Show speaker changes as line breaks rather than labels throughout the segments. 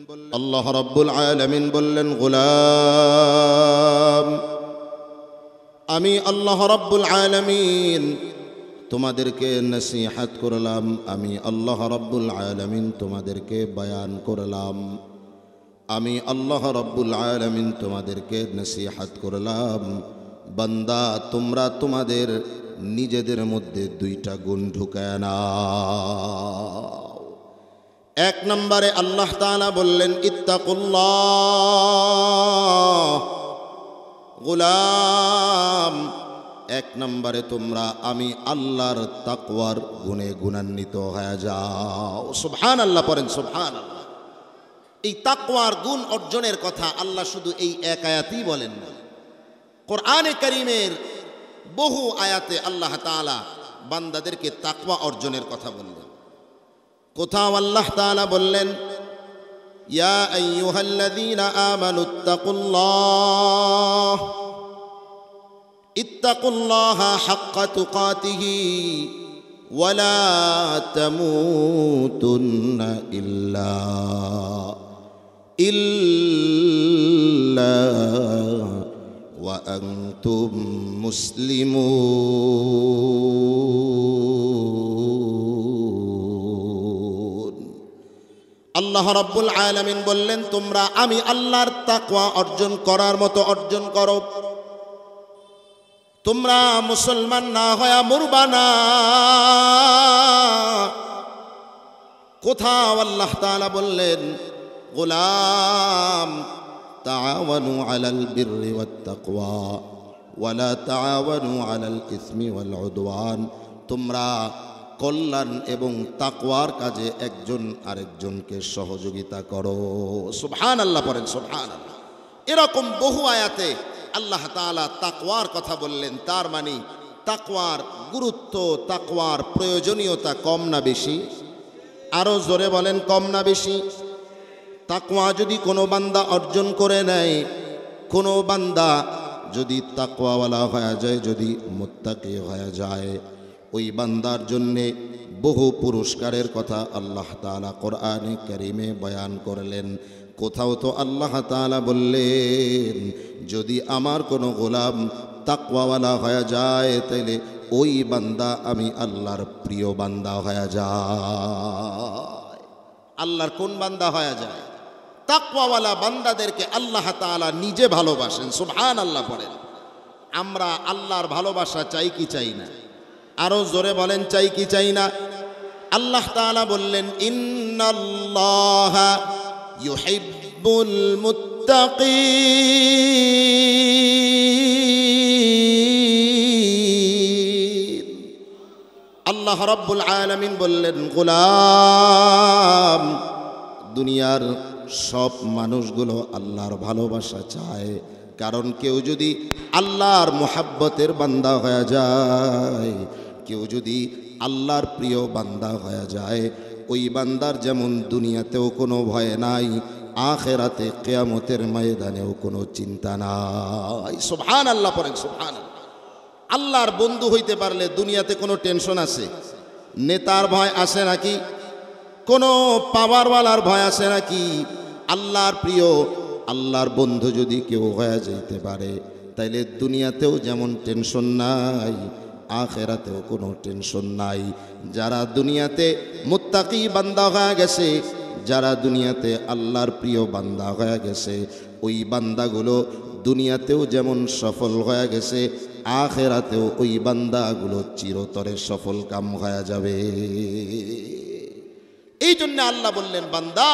আল্লাহ রাব্বুল আলামিন বললেন, গোলাম, আমি আল্লাহ রাব্বুল আলামিন তোমাদেরকে নসিহত করলাম, আমি আল্লাহ রাব্বুল আলামিন তোমাদেরকে বয়ান করলাম, আমি আল্লাহ রাব্বুল আলামিন তোমাদেরকে নসিহত করলাম। বান্দা, তোমরা তোমাদের নিজেদের মধ্যে দুইটা গুণ ঢুকায় নাও। এক নম্বরে আল্লাহ তাআলা বললেন, ইত্তাকুল্লাহ। গোলাম, এক নম্বরে তোমরা আমি আল্লাহর তাকওয়ার গুণে গুণান্বিত হয়ে যাও। সুবহানাল্লাহ পড়েন, সুবহানাল্লাহ। এই তাকওয়ার গুণ অর্জনের কথা আল্লাহ শুধু এই এক আয়াতেই বলেন না, কোরআনে কারীমের বহু আয়াতে আল্লাহ তাআলা বান্দাদেরকে তাকওয়া অর্জনের কথা বললেন। কোথাও আল্লাহ তাআলা বললেন, ইয়া আইয়ুহাল্লাযীনা আমানুত্তাকুল্লাহ ইত্তাকুল্লাহা হাক্কা তুকাতিহি ওয়ালা তামুতুন্না ইল্লা ওয়া আনতুম মুসলিমুন। আল্লাহ রাব্বুল আলামিন বললেন, তোমরা আমি আল্লাহর তাকওয়া অর্জন করার মতো অর্জন করো। তোমরা মুসলমান না হয়ে মরবা না। কোথাও আল্লাহ তাআলা বললেন, গোলাম, তাআওয়ানু আলাল বিররি ওয়াত তাকওয়া ওয়ালা তাআওয়ানু আলাল ইসমি ওয়াল উদওয়ান। তোমরা কল্যাণ এবং তাকওয়ার কাজে একজন আরেকজনকে সহযোগিতা করো। সুবহানাল্লাহ পড়েন, সুবহানাল্লাহ। এরকম বহু আয়াতে আল্লাহ তাআলা তাকওয়ার কথা বললেন। তার মানে তাকওয়ার গুরুত্ব, তাকওয়ার প্রয়োজনীয়তা কম না বেশি? আরো জোরে বলেন, কম না বেশি? তাকওয়া যদি কোনো বান্দা অর্জন করে নেয়, কোনো বান্দা যদি তাকওয়াওয়ালা হয়ে যায়, যদি মুত্তাকি হয়ে যায়, ওই বান্দার জন্যে বহু পুরস্কারের কথা আল্লাহ তাআলা কোরআনে কারীমে বয়ান করলেন। কোথাও তো আল্লাহ তাআলা বললেন, যদি আমার কোনো গোলাম তাকওয়াওয়ালা হয়ে যায়, তাইলে ওই বান্দা আমি আল্লাহর প্রিয় বান্দা হয়ে যায়। আল্লাহর কোন বান্দা হয়ে যায়? তাকওয়াওয়ালা বান্দাদেরকে আল্লাহ তাআলা নিজে ভালোবাসেন। সুবহানাল্লাহ পড়েন। আমরা আল্লাহর ভালোবাসা চাই কি চাই না? আরো জোরে বলেন, চাই কি চাই না? আল্লাহ তাআলা বললেন, ইন্নাল্লাহা ইউহিব্বুল মুত্তাকিন। আল্লাহ রাব্বুল আলামিন বললেন, গোলাম, দুনিয়ার সব মানুষগুলো আল্লাহর ভালোবাসা চায়। কারণ কেউ যদি আল্লাহর মুহাব্বতের বান্দা হয়ে যায়, কেউ যদি আল্লাহর প্রিয় বান্দা হয়ে যায়, ওই বান্দার যেমন দুনিয়াতেও কোনো ভয় নাই, আখিরাতে কিয়ামতের ময়দানেও কোনো চিন্তা নাই। সুবহানাল্লাহ পড়েন, সুবহানাল্লাহ। আল্লাহর বন্ধু হইতে পারলে দুনিয়াতে কোনো টেনশন আছে? নেতার ভয় আসে নাকি? কোনো পাওয়ারওয়ালার ভয় আসে নাকি? আল্লাহর প্রিয়, আল্লাহর বন্ধু যদি কেউ হয়ে যেতে পারে, তাইলে দুনিয়াতেও যেমন টেনশন নাই, আখিরাতেও কোনো টেনশন নাই। যারা দুনিয়াতে মুত্তাকি বান্দা হয়ে গেছে, যারা দুনিয়াতে আল্লাহর প্রিয় বান্দা হয়ে গেছে, ওই বান্দাগুলো দুনিয়াতেও যেমন সফল হয়ে গেছে, আখিরাতেও ওই বান্দাগুলো চিরতরে সফল কাম হয়ে যাবে। এই জন্য আল্লাহ বললেন, বান্দা,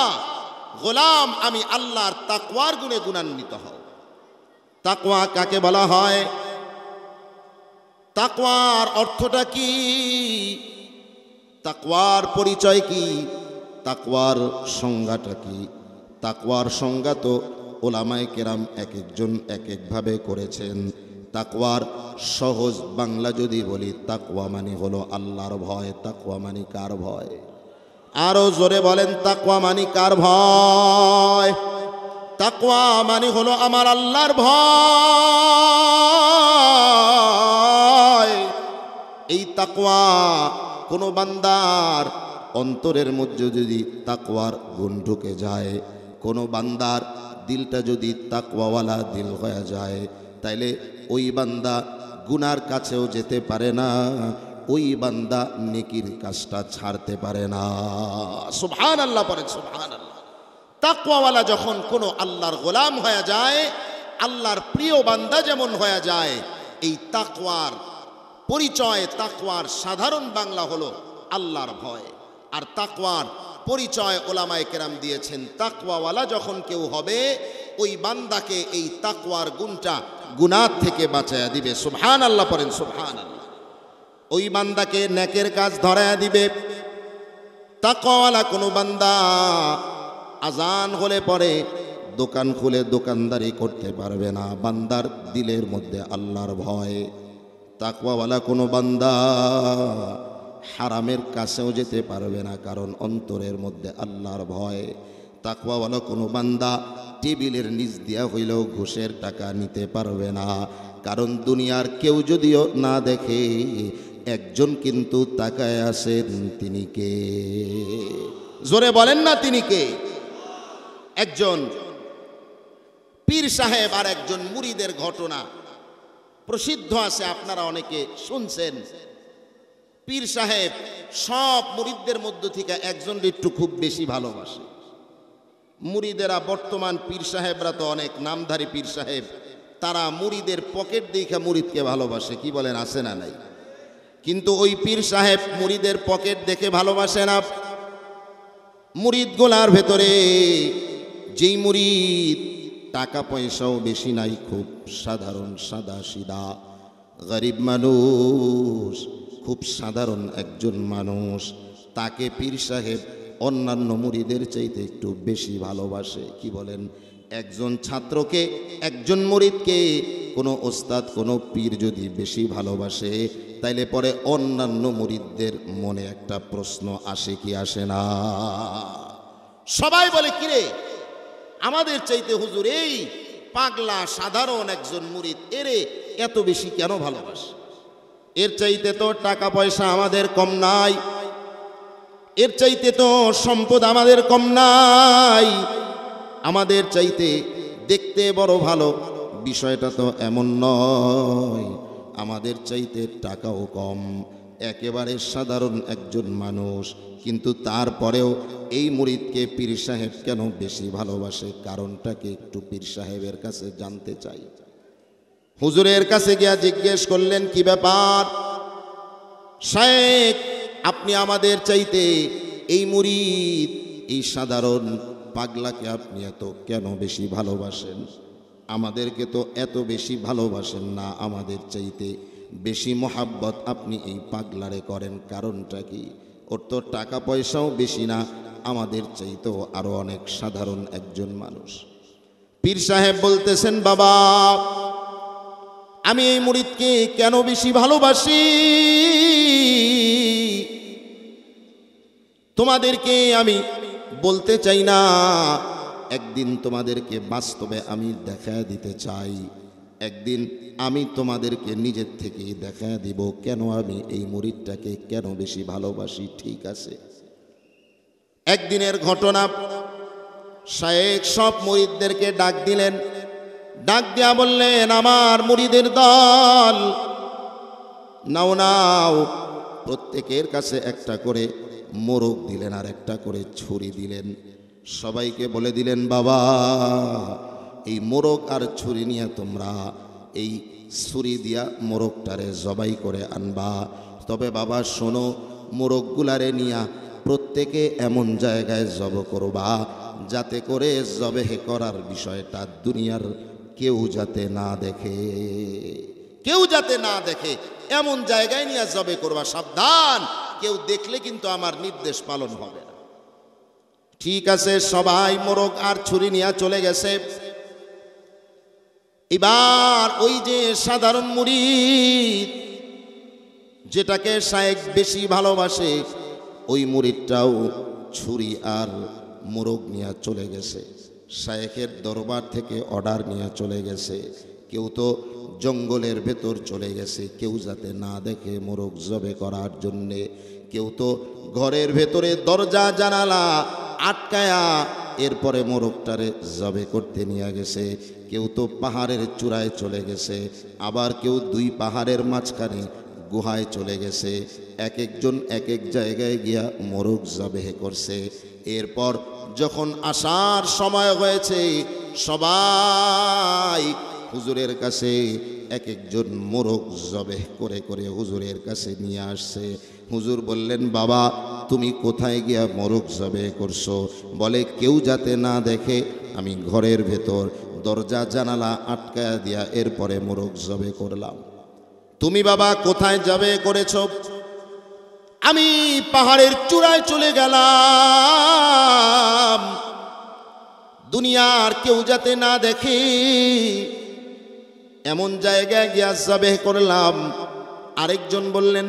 গোলাম, আমি আল্লাহর তাকওয়ার গুণে গুণান্বিত হও। তাকওয়া কাকে বলা হয়? তাকওয়ার অর্থটা কি? তাকওয়ার পরিচয় কি? তাকওয়ার সংজ্ঞাটা কি? তাকওয়ার সংজ্ঞা তো উলামায়ে কেরাম এক একজন এক একভাবে করেছেন। তাকওয়ার সহজ বাংলা যদি বলি, তাকওয়া মানে হলো আল্লাহর ভয়। তাকওয়া মানে কার ভয়? আরো জোরে বলেন, তাকওয়া মানে কার ভয়? তাকওয়া মানে হলো আমার আল্লাহর ভয়। এই তাকওয়া কোনো বান্দার অন্তরের মধ্যে যদি তাকওয়ার গুণ ঢুকে যায়, কোনো বান্দার দিলটা যদি তাকওয়াওয়ালা দিল হয়ে যায়, তাইলে ওই বান্দা গুনার কাছেও যেতে পারে না, ওই বান্দা নেকির কাজটা ছাড়তে পারে না। সুবহানাল্লাহ পড়েন, সুবহানাল্লাহ। তাকওয়াওয়ালা যখন কোনো আল্লাহর গোলাম হয়ে যায়, আল্লাহর প্রিয় বান্দা যেমন হয়ে যায়, এই তাকওয়ার পরিচয়, তাকওয়ার সাধারণ বাংলা হলো আল্লাহর ভয়। আর তাকওয়ার পরিচয় ওলামায়ে কেরাম দিয়েছেন, তাকওয়াওয়ালা যখন কেউ হবে, ওই বান্দাকে এই তাকওয়ার গুণটা গুনাহ থেকে বাঁচায়া দিবে। সুবহানাল্লাহ পড়েন, সুবহানাল্লাহ। ওই বান্দাকে নেকের কাজ ধরায়া দিবে। তাকওয়াওয়ালা কোনো বান্দা আজান হলে পরে দোকান খুলে দোকানদারি করতে পারবে না, বান্দার দিলের মধ্যে আল্লাহর ভয়। তাকওয়াওয়ালা কোনো বান্দা হারামের কাছেও যেতে পারবে না, কারণ অন্তরের মধ্যে আল্লাহর ভয়। তাকওয়াওয়ালা কোনো বান্দা টেবিলের নিচ দিয়া হইলেও ঘুষের টাকা নিতে পারবে না, কারণ দুনিয়ার কেউ যদিও না দেখে, একজন কিন্তু তাকায় আছেন, তিনি কে? জোরে বলেন না, তিনি কে? একজন পীর সাহেব আর একজন মুরিদের ঘটনা প্রসিদ্ধ আছে, আপনারা অনেকে শুনছেন। পীর সাহেব সব মুরিদদের মধ্য থেকে একজনের একটু খুব বেশি ভালোবাসে। মুরিদেরা, বর্তমান পীর সাহেবরা তো অনেক নামধারী পীর সাহেব, তারা মুরিদের পকেট দেখে মুরিদকে ভালোবাসে। কি বলেন, আছে না নাই? কিন্তু ওই পীর সাহেব মুরিদের পকেট দেখে ভালোবাসে না। মুরিদগুলার ভেতরে যেই মুরিদ টাকা পয়সাও বেশি নাই, খুব সাধারণ সাদা সিধা গরিব মানুষ, খুব সাধারণ একজন মানুষ, তাকে পীর সাহেব অন্যান্য মুরিদের চাইতে একটু বেশি ভালোবাসে। কি বলেন? একজন ছাত্রকে, একজন মুরিদকে কোনো ওস্তাদ, কোনো পীর যদি বেশি ভালোবাসে, তাইলে পরে অন্যান্য মুরিদদের মনে একটা প্রশ্ন আসে কি আসে না? সবাই বলে, কিরে আমাদের চাইতে হুজুর এই পাগলা সাধারণ একজন মুরিদ, এরে এত বেশি কেন ভালোবাসে? এর চাইতে তো টাকা পয়সা আমাদের কম নাই, এর চাইতে তো সম্পদ আমাদের কম নাই, আমাদের চাইতে দেখতে বড় ভালো, বিষয়টা তো এমন নয়, আমাদের চাইতে টাকাও কম, একেবারে সাধারণ একজন মানুষ, কিন্তু তারপরেও এই মুরিদকে পীর সাহেব কেন বেশি ভালোবাসে? কারণটাকে একটু পীর সাহেবের কাছে জানতে চাই। হুজুরের কাছে গিয়া জিজ্ঞেস করলেন, কি ব্যাপার শায়েখ, আপনি আমাদের চাইতে এই মুরিদ, এই সাধারণ পাগলাকে আপনি এত কেন বেশি ভালোবাসেন? আমাদেরকে তো এত বেশি ভালোবাসেন না, আমাদের চাইতে বেশি মোহাব্বত আপনি এই পাগলারে করেন, কারণটা কি? ওর তো টাকা পয়সাও বেশি না, আমাদের চাইতেও আরো অনেক সাধারণ একজন মানুষ। পীর সাহেব বলতেছেন, বাবা আমি এই মুরিদকে কেন বেশি ভালোবাসি, তোমাদেরকে আমি বলতে চাই না, একদিন তোমাদেরকে বাস্তবে আমি দেখা দিতে চাই, একদিন আমি তোমাদেরকে নিজের থেকে দেখা দিব কেন আমি এই মুরিদটাকে কেন বেশি ভালোবাসি। ঠিক আছে, একদিনের ঘটনা, শায়েখ সব মুরিদদেরকে ডাক দিলেন, ডাক দিয়া বললেন, আমার মুরিদের দল নাও নাও, প্রত্যেকের কাছে একটা করে মোরগ দিলেন আর একটা করে ছুরি দিলেন, সবাইকে বলে দিলেন, বাবা এই মোরগ আর ছুরি নিয়ে তোমরা এই ছুরি দিয়া মোরগটারে জবাই করে আনবা, তবে বাবা শোনো, মোরগগুলারে নিয়া প্রত্যেকে এমন জায়গায় জব করবা যাতে করে জবেহ করার বিষয়টা দুনিয়ার কেউ যাতে না দেখে, কেউ যাতে না দেখে, এমন জায়গায় নিয়ে জবে করবা, সাবধান, কেউ দেখলে কিন্তু আমার নির্দেশ পালন হবে না। ঠিক আছে, সবাই মোরগ আর ছুরি নিয়ে চলে গেছে। এবার ওই যে সাধারণ মুরিদ যেটাকে শায়েখ বেশি ভালোবাসে, ওই মুরিদটাও ছুরি আর মোরগ নিয়ে চলে গেছে। শায়েখের দরবার থেকে অর্ডার নিয়ে চলে গেছে, কেউ তো জঙ্গলের ভেতর চলে গেছে, কেউ যাতে না দেখে মোরগ জবে করার জন্যে, কেউ তো ঘরের ভেতরে দরজা জানালা আটকায়া এরপরে মোরগটারে জবে করতে নিয়ে গেছে। কেউ তো পাহাড়ের চূড়ায় চলে গেছে, আবার কেউ 2 পাহাড়ের মাঝখানে গুহায় চলে গেছে। এক একজন এক এক জায়গায় গিয়া মোরগ জবে করছে। এরপর যখন আসার সময় হয়েছে, সবাই হুজুরের কাছে এক একজন মোরগ জবে করে করে হুজুরের কাছে নিয়ে আসছে। হুজুর বললেন, বাবা তুমি কোথায় গিয়া মোরগ জবে করছো? বলে, কেউ যাতে না দেখে আমি ঘরের ভেতর দরজা জানালা আটকায়া দিয়া এরপরে মোরগ জবে করলাম। তুমি বাবা কোথায় জবে করেছ? আমি পাহাড়ের চূড়ায় চলে গেলাম, দুনিয়ার কেউ যাতে না দেখে এমন জায়গায় গিয়া জবে করলাম। আরেকজন বললেন,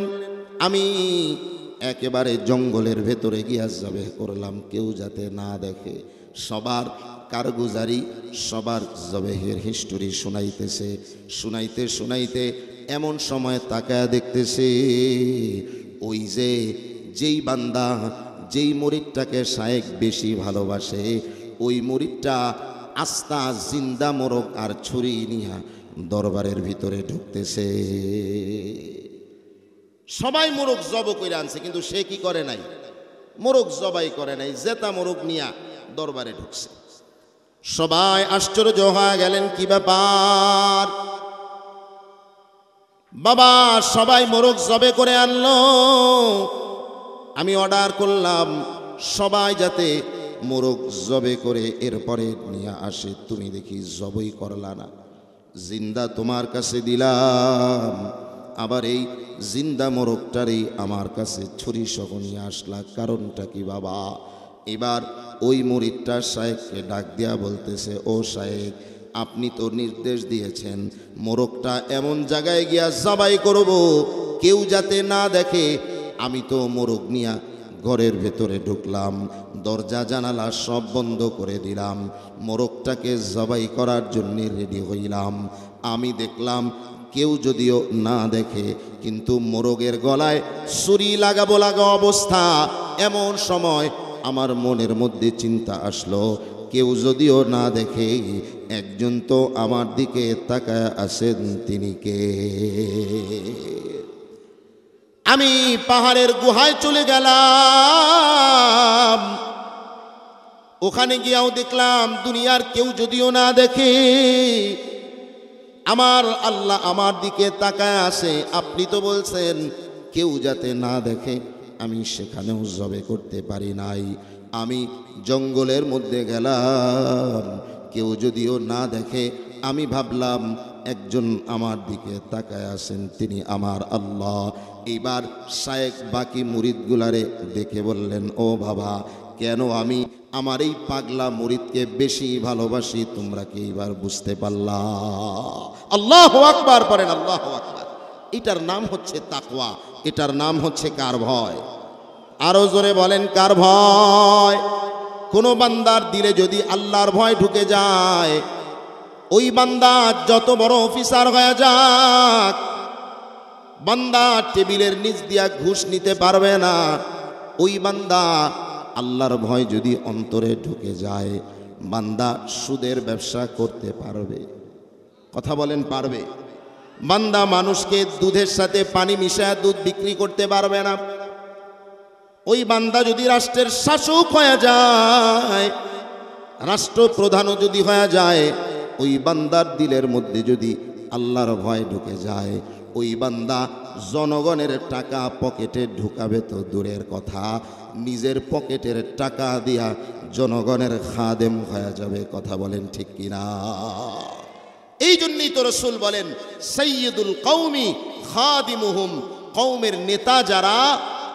আমি একেবারে জঙ্গলের ভেতরে গিয়া জবে করলাম, কেউ যাতে না দেখে। সবার কারগুজারি, সবার জবেহের হিস্টোরি শোনাইতেছে। শুনাইতে শুনাইতে এমন সময় তাকায়া দেখতেছে, ওই যেই বান্দা যেই মুরিদটাকে শায়েখ বেশি ভালোবাসে, ওই মুরিদটা আস্তা জিন্দা মোরগ আর ছুরি নিয়া দরবারের ভিতরে ঢুকতেছে। সবাই মোরগ জব করে আনছে, কিন্তু সে কি করে নাই? মোরগ জবাই করে নাই, জেতা মোরগ নিয়া দরবারে ঢুকছে। সবাই আশ্চর্য হয়ে গেলেন, কি ব্যাপার বাবা? সবাই মোরগ জবে করে আনলো, আমি অর্ডার করলাম সবাই যাতে মোরগ জবে করে এরপরে নিয়ে আসে, তুমি দেখি জবই করলা না। জিন্দা তোমার কাছে দিলাম, আবার এই জিন্দা মোরগটারই আমার কাছে ছুরি সহ নিয়ে আসলা, কারণটা কি বাবা? এবার ওই মুরিদটা শায়েখকে ডাক দিয়া বলতেছে, ও শায়েখ, আপনি তো নির্দেশ দিয়েছেন মোরগটা এমন জায়গায় গিয়া জবাই করব কেউ যাতে না দেখে। আমি তো মোরগ নিয়া ঘরের ভেতরে ঢুকলাম, দরজা জানালা সব বন্ধ করে দিলাম, মোরগটাকে জবাই করার জন্য রেডি হইলাম। আমি দেখলাম কেউ যদিও না দেখে, কিন্তু মোরগের গলায় ছুরি লাগাবো লাগা অবস্থা। এমন সময় আমার মনের মধ্যে চিন্তা আসলো, কেউ যদিও না দেখে, একজন তো আমার দিকে তাকায় আছেন, তিনি কে? আমি পাহাড়ের গুহায় চলে গেলাম, ওখানে গিয়াও দেখলাম দুনিয়ার কেউ যদিও না দেখে, আমার আল্লাহ আমার দিকে তাকায় আছে। আপনি তো বলছেন কেউ যাতে না দেখে, আমি সেখানেও জবে করতে পারি নাই। আমি জঙ্গলের মধ্যে গেলাম, কেউ যদিও না দেখে, আমি ভাবলাম একজন আমার দিকে তাকায় আছেন, তিনি আমার আল্লাহ। এবার শায়েখ বাকি মুরিদগুলারে দেখে বললেন, ও বাবা, কেন আমি আমার এই পাগলা মুরিদকে বেশি ভালোবাসি, তোমরা কি এবার বুঝতে পারলা? আল্লাহু আকবার পড়েন, আল্লাহু আকবার। এটার নাম হচ্ছে তাকওয়া, এটার নাম হচ্ছে কার ভয়? আরো জোরে বলেন, কার ভয়? কোন বান্দার দিলে যদি আল্লাহর ভয় ঢুকে যায়, ওই বান্দা যত বড় অফিসার হয়ে যাক, বান্দা টেবিলের নিচ দিয়া ঘুষ নিতে পারবে না। ওই বান্দা আল্লাহর ভয় যদি অন্তরে ঢুকে যায়, বান্দা সুদের ব্যবসা করতে পারবে। কথা বলেন, পারবে? বান্দা মানুষকে দুধের সাথে পানি মিশায় দুধ বিক্রি করতে পারবে না। ওই বান্দা যদি রাষ্ট্রের শাসক হয়ে যায়, রাষ্ট্রপ্রধানও যদি হয়ে যায়, ওই বান্দার দিলের মধ্যে যদি আল্লাহর ভয় ঢুকে যায়, ওই বান্দা জনগণের টাকা পকেটে ঢুকাবে তো দূরের কথা, নিজের পকেটের টাকা দিয়া জনগণের খাদেম হয়ে যাবে। কথা বলেন ঠিক কিনা? এই জন্যই তো রাসূল বলেন, সাইয়্যিদুল কওমি খাদিমুহুম, কওমের নেতা যারা,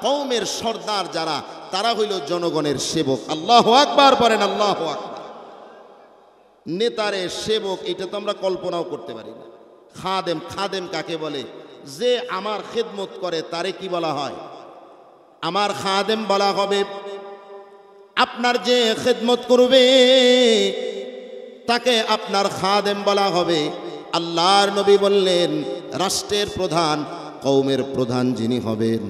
কওমের সর্দার যারা, তারা হইল জনগণের সেবক। আল্লাহু আকবার পড়েন, আল্লাহু আকবার। নেতারে সেবক, এটা তো আমরা কল্পনাও করতে পারি না। খাদেম, খাদেম কাকে বলে? যে আমার খেদমত করে তারে কি বলা হয়? আমার খাদেম বলা হবে। আপনার যে খেদমত করবে তাকে আপনার খাদেম বলা হবে। আল্লাহর নবী বললেন, রাষ্ট্রের প্রধান, কওমের প্রধান যিনি হবেন,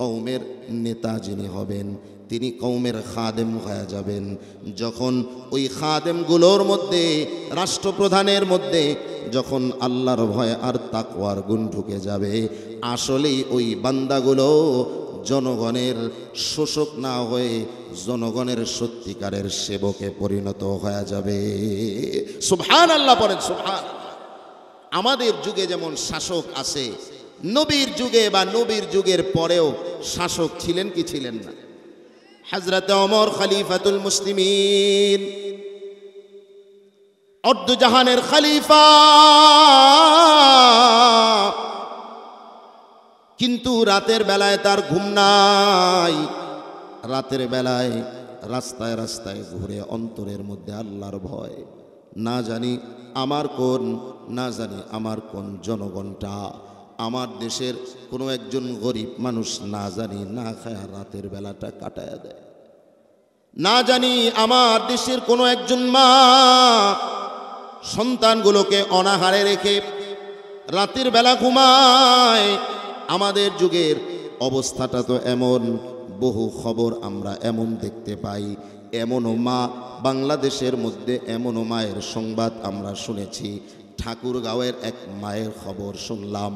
কওমের নেতা যিনি হবেন, তিনি কওমের খাদেম হয়ে যাবেন। যখন ওই খাদেমগুলোর মধ্যে, রাষ্ট্রপ্রধানের মধ্যে যখন আল্লাহর ভয় আর তাকওয়ার গুণ ঢুকে যাবে, আসলেই ওই বান্দাগুলো জনগণের শোষক না হয়ে জনগণের সত্যিকারের সেবকে পরিণত হয়ে যাবে। সুবহানাল্লাহ পড়েন, সুবহানাল্লাহ। আমাদের যুগে যেমন শাসক আছে, নবীর যুগে বা নবীর যুগের পরেও শাসক ছিলেন কি ছিলেন না? হযরত ওমর খলিফাতুল মুসলিমিন, অর্ধজাহানের খলিফা, কিন্তু রাতের বেলায় তার ঘুম নাই। রাতের বেলায় রাস্তায় রাস্তায় ঘুরে অন্তরের মধ্যে আল্লাহর ভয়, না জানি আমার কোন জনগণটা, আমার দেশের কোনো একজন গরিব মানুষ না জানি না খায় রাতের বেলাটা কাটায় দেয়, না জানি আমার দেশের কোনো একজন মা সন্তানগুলোকে অনাহারে রেখে রাতের বেলা ঘুমায়। আমাদের যুগের অবস্থাটা তো এমন, বহু খবর আমরা এমন দেখতে পাই। এমনও মা বাংলাদেশের মধ্যে, এমনও মায়ের সংবাদ আমরা শুনেছি। ঠাকুরগাঁওয়ের এক মায়ের খবর শুনলাম,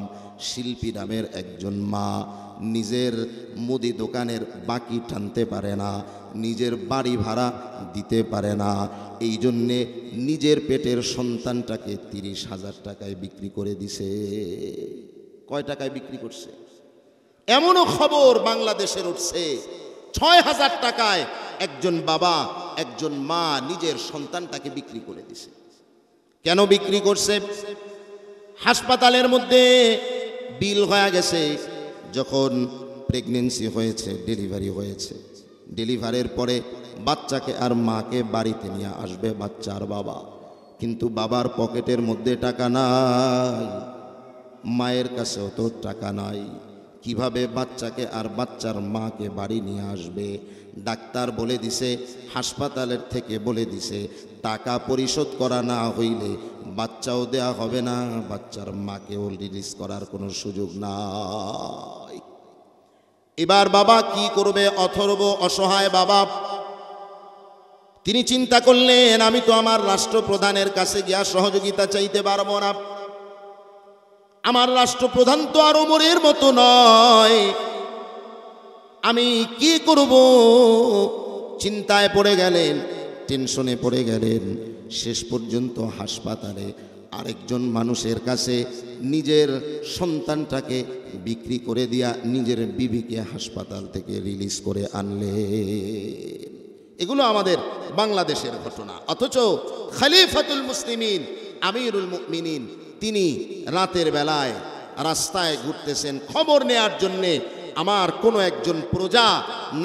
শিল্পী নামের একজন মা নিজের মুদি দোকানের বাকি টানতে পারে না, নিজের বাড়ি ভাড়া দিতে পারে না, এই জন্যে নিজের পেটের সন্তানটাকে 30,000 টাকায় বিক্রি করে দিছে। কয় টাকায় বিক্রি করছে? এমনও খবর বাংলাদেশের উঠছে, 6,000 টাকায় একজন বাবা, একজন মা নিজের সন্তানটাকে বিক্রি করে দিছে। কেন বিক্রি করছে? হাসপাতালের মধ্যে বিল হয়ে গেছে। যখন প্রেগনেন্সি হয়েছে, ডেলিভারি হয়েছে, ডেলিভারির পরে বাচ্চাকে আর মাকে বাড়িতে নিয়ে আসবে বাচ্চার বাবা, কিন্তু বাবার পকেটের মধ্যে টাকা নাই, মায়ের কাছেও তো টাকা নাই। কিভাবে বাচ্চাকে আর বাচ্চার মাকে বাড়ি নিয়ে আসবে? ডাক্তার বলে দিছে, হাসপাতালের থেকে বলে দিছে, টাকা পরিশোধ করা না হইলে বাচ্চাও দেয়া হবে না, বাচ্চার মাকেও রিলিজ করার কোনো সুযোগ নাই। এবার বাবা কি করবে? অথর্ব অসহায় বাবা, তিনি চিন্তা করলেন, আমি তো আমার রাষ্ট্রপ্রধানের কাছে গিয়া সহযোগিতা চাইতে পারবো না, আমার রাষ্ট্রপ্রধান তো আর ওমরের মতো নয়, আমি কি করব? চিন্তায় পড়ে গেলেন, টেনশনে পড়ে গেলেন। শেষ পর্যন্ত হাসপাতালে আরেকজন মানুষের কাছে নিজের সন্তানটাকে বিক্রি করে দিয়া নিজের বিবিকে হাসপাতাল থেকে রিলিজ করে আনলেন। এগুলো আমাদের বাংলাদেশের ঘটনা। অথচ খলিফাতুল মুসলিমিন, আমিরুল মুমিনিন, তিনি রাতের বেলায় রাস্তায় ঘুরতেছেন খবর নেয়ার জন্যে আমার কোনো একজন প্রজা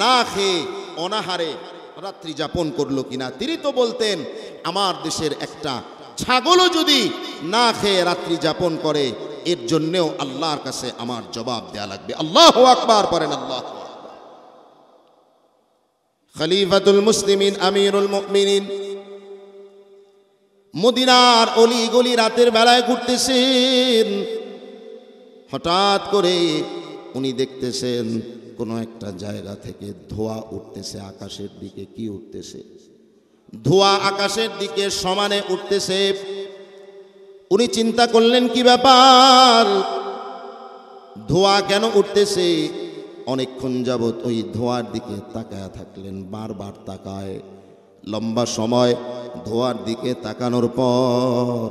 না খেয়ে অনাহারে রাত্রি যাপন করলো কিনা। তিনি তো বলতেন, আমার দেশের একটা ছাগলও যদি না খেয়ে রাত্রি যাপন করে, এর জন্যেও আল্লাহর কাছে আমার জবাব দেয়া লাগবে। আল্লাহু আকবার পড়েন, আল্লাহ। খলিফাতুল মুসলিমিন, আমিরুল মুমিনিন মদিনার অলি গলি রাতের বেলায় ঘুরতেছেন। হঠাৎ করে উনি দেখতেছেন কোনো একটা জায়গা থেকে ধোঁয়া উঠতেছে আকাশের দিকে। কি উঠতেছে? ধোঁয়া আকাশের দিকে সমানে উঠতেছে। উনি চিন্তা করলেন, কি ব্যাপার, ধোঁয়া কেন উঠতেছে? অনেকক্ষণ যাবৎ ওই ধোঁয়ার দিকে তাকায় থাকলেন, বারবার তাকায়। লম্বা সময় ধোঁয়ার দিকে তাকানোর পর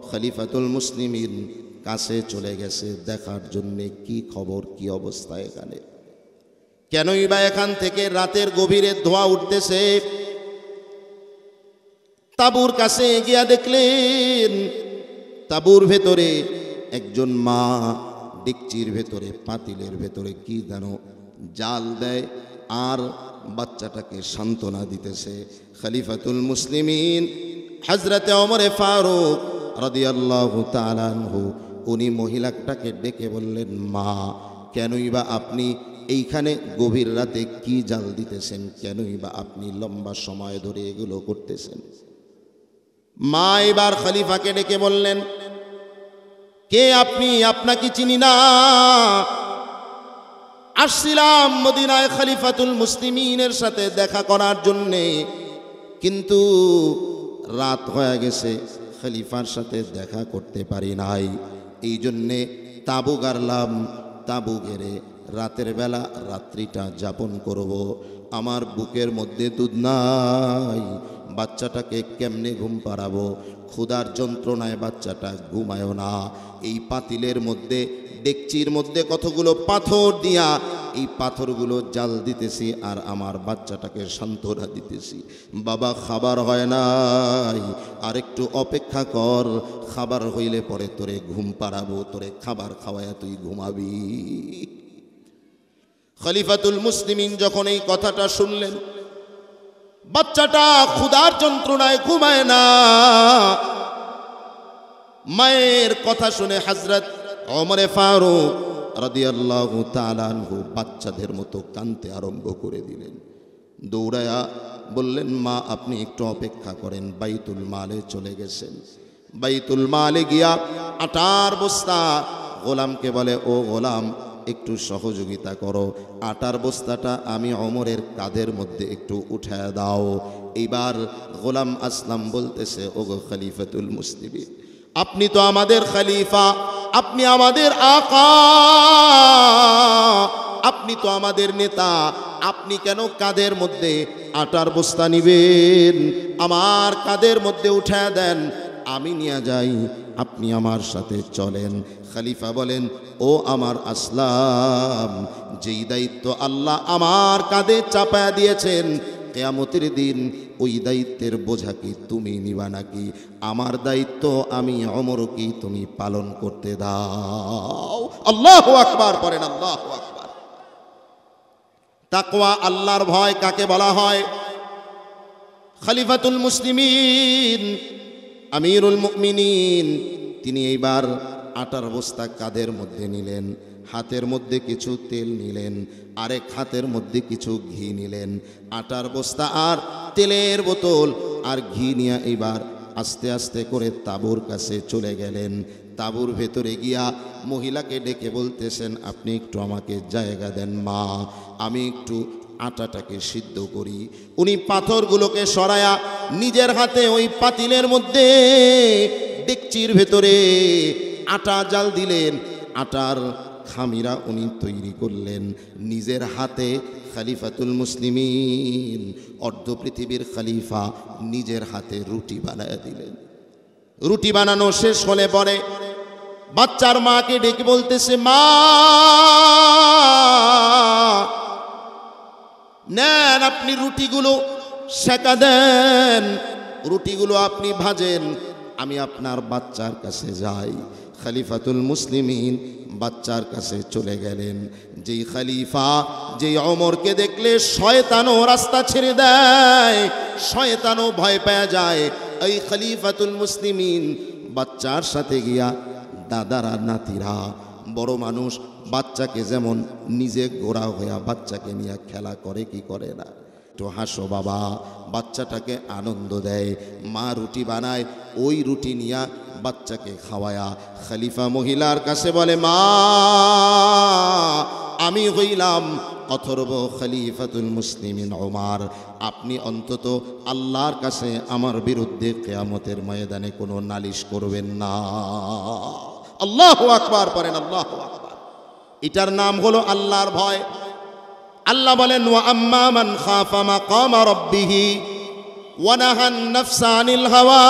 খলিফাতুল মুসলিমিন কাছে চলে গেছে দেখার জন্যে কি খবর, কি অবস্থা এখানে, কেনই বা এখান থেকে রাতের গভীরে ধোঁয়া উঠতেছে। তাঁবুর কাছে গিয়া দেখলেন, তাঁবুর ভেতরে একজন মা ডেকচির ভেতরে, পাতিলের ভেতরে কি যেন জাল দেয় আর বাচ্চাটাকে সান্ত্বনা দিতেছে। খলিফাতুল মুসলিমিন হযরতে ওমর ফারুক রাদিয়াল্লাহু তাআলা আনহু, উনি মহিলাটাকে ডেকে বললেন, মা, কেনই বা আপনি এইখানে গভীর রাতে কি জাল দিতেছেন? কেনই বা আপনি লম্বা সময় ধরে এগুলো করতেছেন? মা এবার খলিফাকে ডেকে বললেন, কে আপনি? আপনাকে চিনি না, আসছিলাম মদিনায় খলিফাতুল মুসলিমিনের সাথে দেখা করার জন্যে, কিন্তু রাত হয়ে গেছে, খলিফার সাথে দেখা করতে পারি নাই। এই জন্যে তাঁবু গাড়লাম, তাঁবু গেড়ে রাতের বেলা রাত্রিটা যাপন করব। আমার বুকের মধ্যে দুধ নাই, বাচ্চাটাকে কেমনে ঘুম পাড়াবো? ক্ষুধার যন্ত্রণায় বাচ্চাটা ঘুমায়ও না। এই পাতিলের মধ্যে, ডেকচির মধ্যে কতগুলো পাথর দিয়া এই পাথরগুলো জাল দিতেছি আর আমার বাচ্চাটাকে সান্ত্বনা দিতেছি, বাবা খাবার হয় নাই, আর একটু অপেক্ষা কর, খাবার হইলে পরে তোরে ঘুম পাড়াবো, তোরে খাবার খাওয়ায়া তুই ঘুমাবি। খলিফাতুল মুসলিমিন যখন এই কথাটা শুনলেন, বাচ্চাটা ক্ষুধার যন্ত্রণায় ঘুমায় না। মায়ের কথা শুনে হযরত ওমর ফারুক রাদিয়াল্লাহু তাআলা আনহু বাচ্চাদের মতো কাঁদতে আরম্ভ করে দিলেন। দৌড়ায়া বললেন, মা আপনি একটু অপেক্ষা করেন। বাইতুল মালে চলে গেছেন। বাইতুল মালে গিয়া আটার বস্তা, গোলামকে বলে, ও গোলাম একটু সহযোগিতা করো, আটার বস্তাটা আমি ওমরের কাঁধের মধ্যে একটু উঠায় দাও। এইবার গোলাম আসলাম বলতেছে, ওগো খলিফাতুল মুসলিমিন, আপনি তো আমাদের খলিফা, আপনি আমাদের আকা, আপনি তো আমাদের নেতা, আপনি কেন কাঁধের মধ্যে আটার বস্তা নিবেন? আমার কাঁধের মধ্যে উঠায় দেন, আমি নিয়ে যাই, আপনি আমার সাথে চলেন। খলিফা বলেন, ও আমার আসলাম, যেই দায়িত্ব আল্লাহ আমার কাঁধে চাপায়া দিয়েছেন, কিয়ামতের দিন ওই দায়িত্বের বোঝা কি তুমি নিবা নাকি? আমার দায়িত্ব আমি ওমরকে তুমি পালন করতে দাও। আল্লাহু আকবার পড়েন, আল্লাহু আকবার। তাকওয়া, আল্লাহর ভয় কাকে বলা হয়? খলিফাতুল মুসলিমিন আমিরুল মুমিনিন তিনি এইবার আটার বস্তা কাঁধের মধ্যে নিলেন, হাতের মধ্যে কিছু তেল নিলেন, আরেক হাতের মধ্যে কিছু ঘি নিলেন। আটার বস্তা আর তেলের বোতল আর ঘি নিয়ে এবার আস্তে আস্তে করে তাঁবুর কাছে চলে গেলেন। তাঁবুর ভেতরে গিয়া মহিলাকে ডেকে বলতেছেন, আপনি একটু আমাকে জায়গা দেন মা, আমি একটু আটাটাকে সিদ্ধ করি। উনি পাথরগুলোকে সরায়া নিজের হাতে ওই পাতিলের মধ্যে ডেকচির ভেতরে আটা জাল দিলেন। আটার খামিরা উনি তৈরি করলেন নিজের হাতে। খলিফাতুল মুসলিমিন অর্ধ পৃথিবীর খলিফা নিজের হাতে রুটি বানায় দিলেন। রুটি বানানো শেষ হলে পরে বাচ্চার মাকে ডেকে বলতেছে, মা নেন, আপনি রুটিগুলো সেকা দেন, রুটিগুলো আপনি ভাজেন, আমি আপনার বাচ্চার কাছে যাই। খলিফাতুল মুসলিমিন বাচ্চার কাছে চলে গেলেন। যেই খলিফা, যেই ওমরকে দেখলে শয়তানও রাস্তা ছেড়ে দেয়, শয়তানও ভয় পেয়ে যায়, এই খলিফাতুল মুসলিমিন বাচ্চার সাথে গিয়া, দাদারা নাতিরা, বড় মানুষ বাচ্চাকে যেমন নিজে গোড়া হইয়া বাচ্চাকে নিয়ে খেলা করে কি করে না? একটু হাসো বাবা, বাচ্চাটাকে আনন্দ দেয়। মা রুটি বানায়, ওই রুটি নিয়া বাচ্চাকে খাওয়ায়া খলিফা মহিলার কাছে বলে, মা আমি হইলাম অথর্ব খলিফাতুল মুসলিমিন ওমর, আপনি অন্তত আল্লাহর কাছে আমার বিরুদ্ধে কিয়ামতের ময়দানে কোনো নালিশ করবেন না। আল্লাহু আকবার পড়েন, আল্লাহু আকবার। এটার নাম হলো আল্লাহর ভয়। আল্লাহ বলেন, ওয়া আম্মা মান খাফা মাকামা রাব্বিহি ওয়া নাহান নাফসা আনিল হাওয়া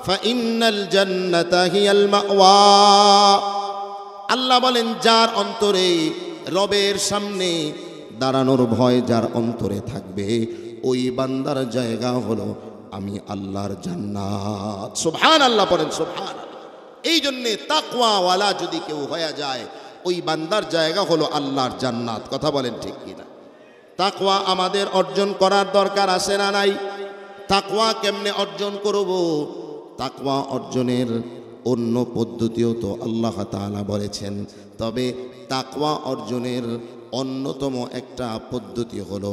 ফাইন্নাল জান্নাতা হিয়াল মাওয়া। আল্লাহ বলেন, যার অন্তরে রবের সামনে দাঁড়ানোর ভয় যার অন্তরে থাকবে, ওই বান্দার জায়গা হলো আমি আল্লাহর জান্নাত। সুবহানাল্লাহ পড়েন, সুবহানাল্লাহ। এই জন্যে তাকওয়াওয়ালা যদি কেউ হয়ে যায়, ওই বান্দার জায়গা হলো আল্লাহর জান্নাত। কথা বলেন ঠিক কিনা? তাকওয়া আমাদের অর্জন করার দরকার আছে না নাই? তাকওয়া কেমনে অর্জন করব? তাকওয়া অর্জনের অন্য পদ্ধতিও তো আল্লাহ তাআলা বলেছেন। তবে তাকওয়া অর্জনের অন্যতম একটা পদ্ধতি হলো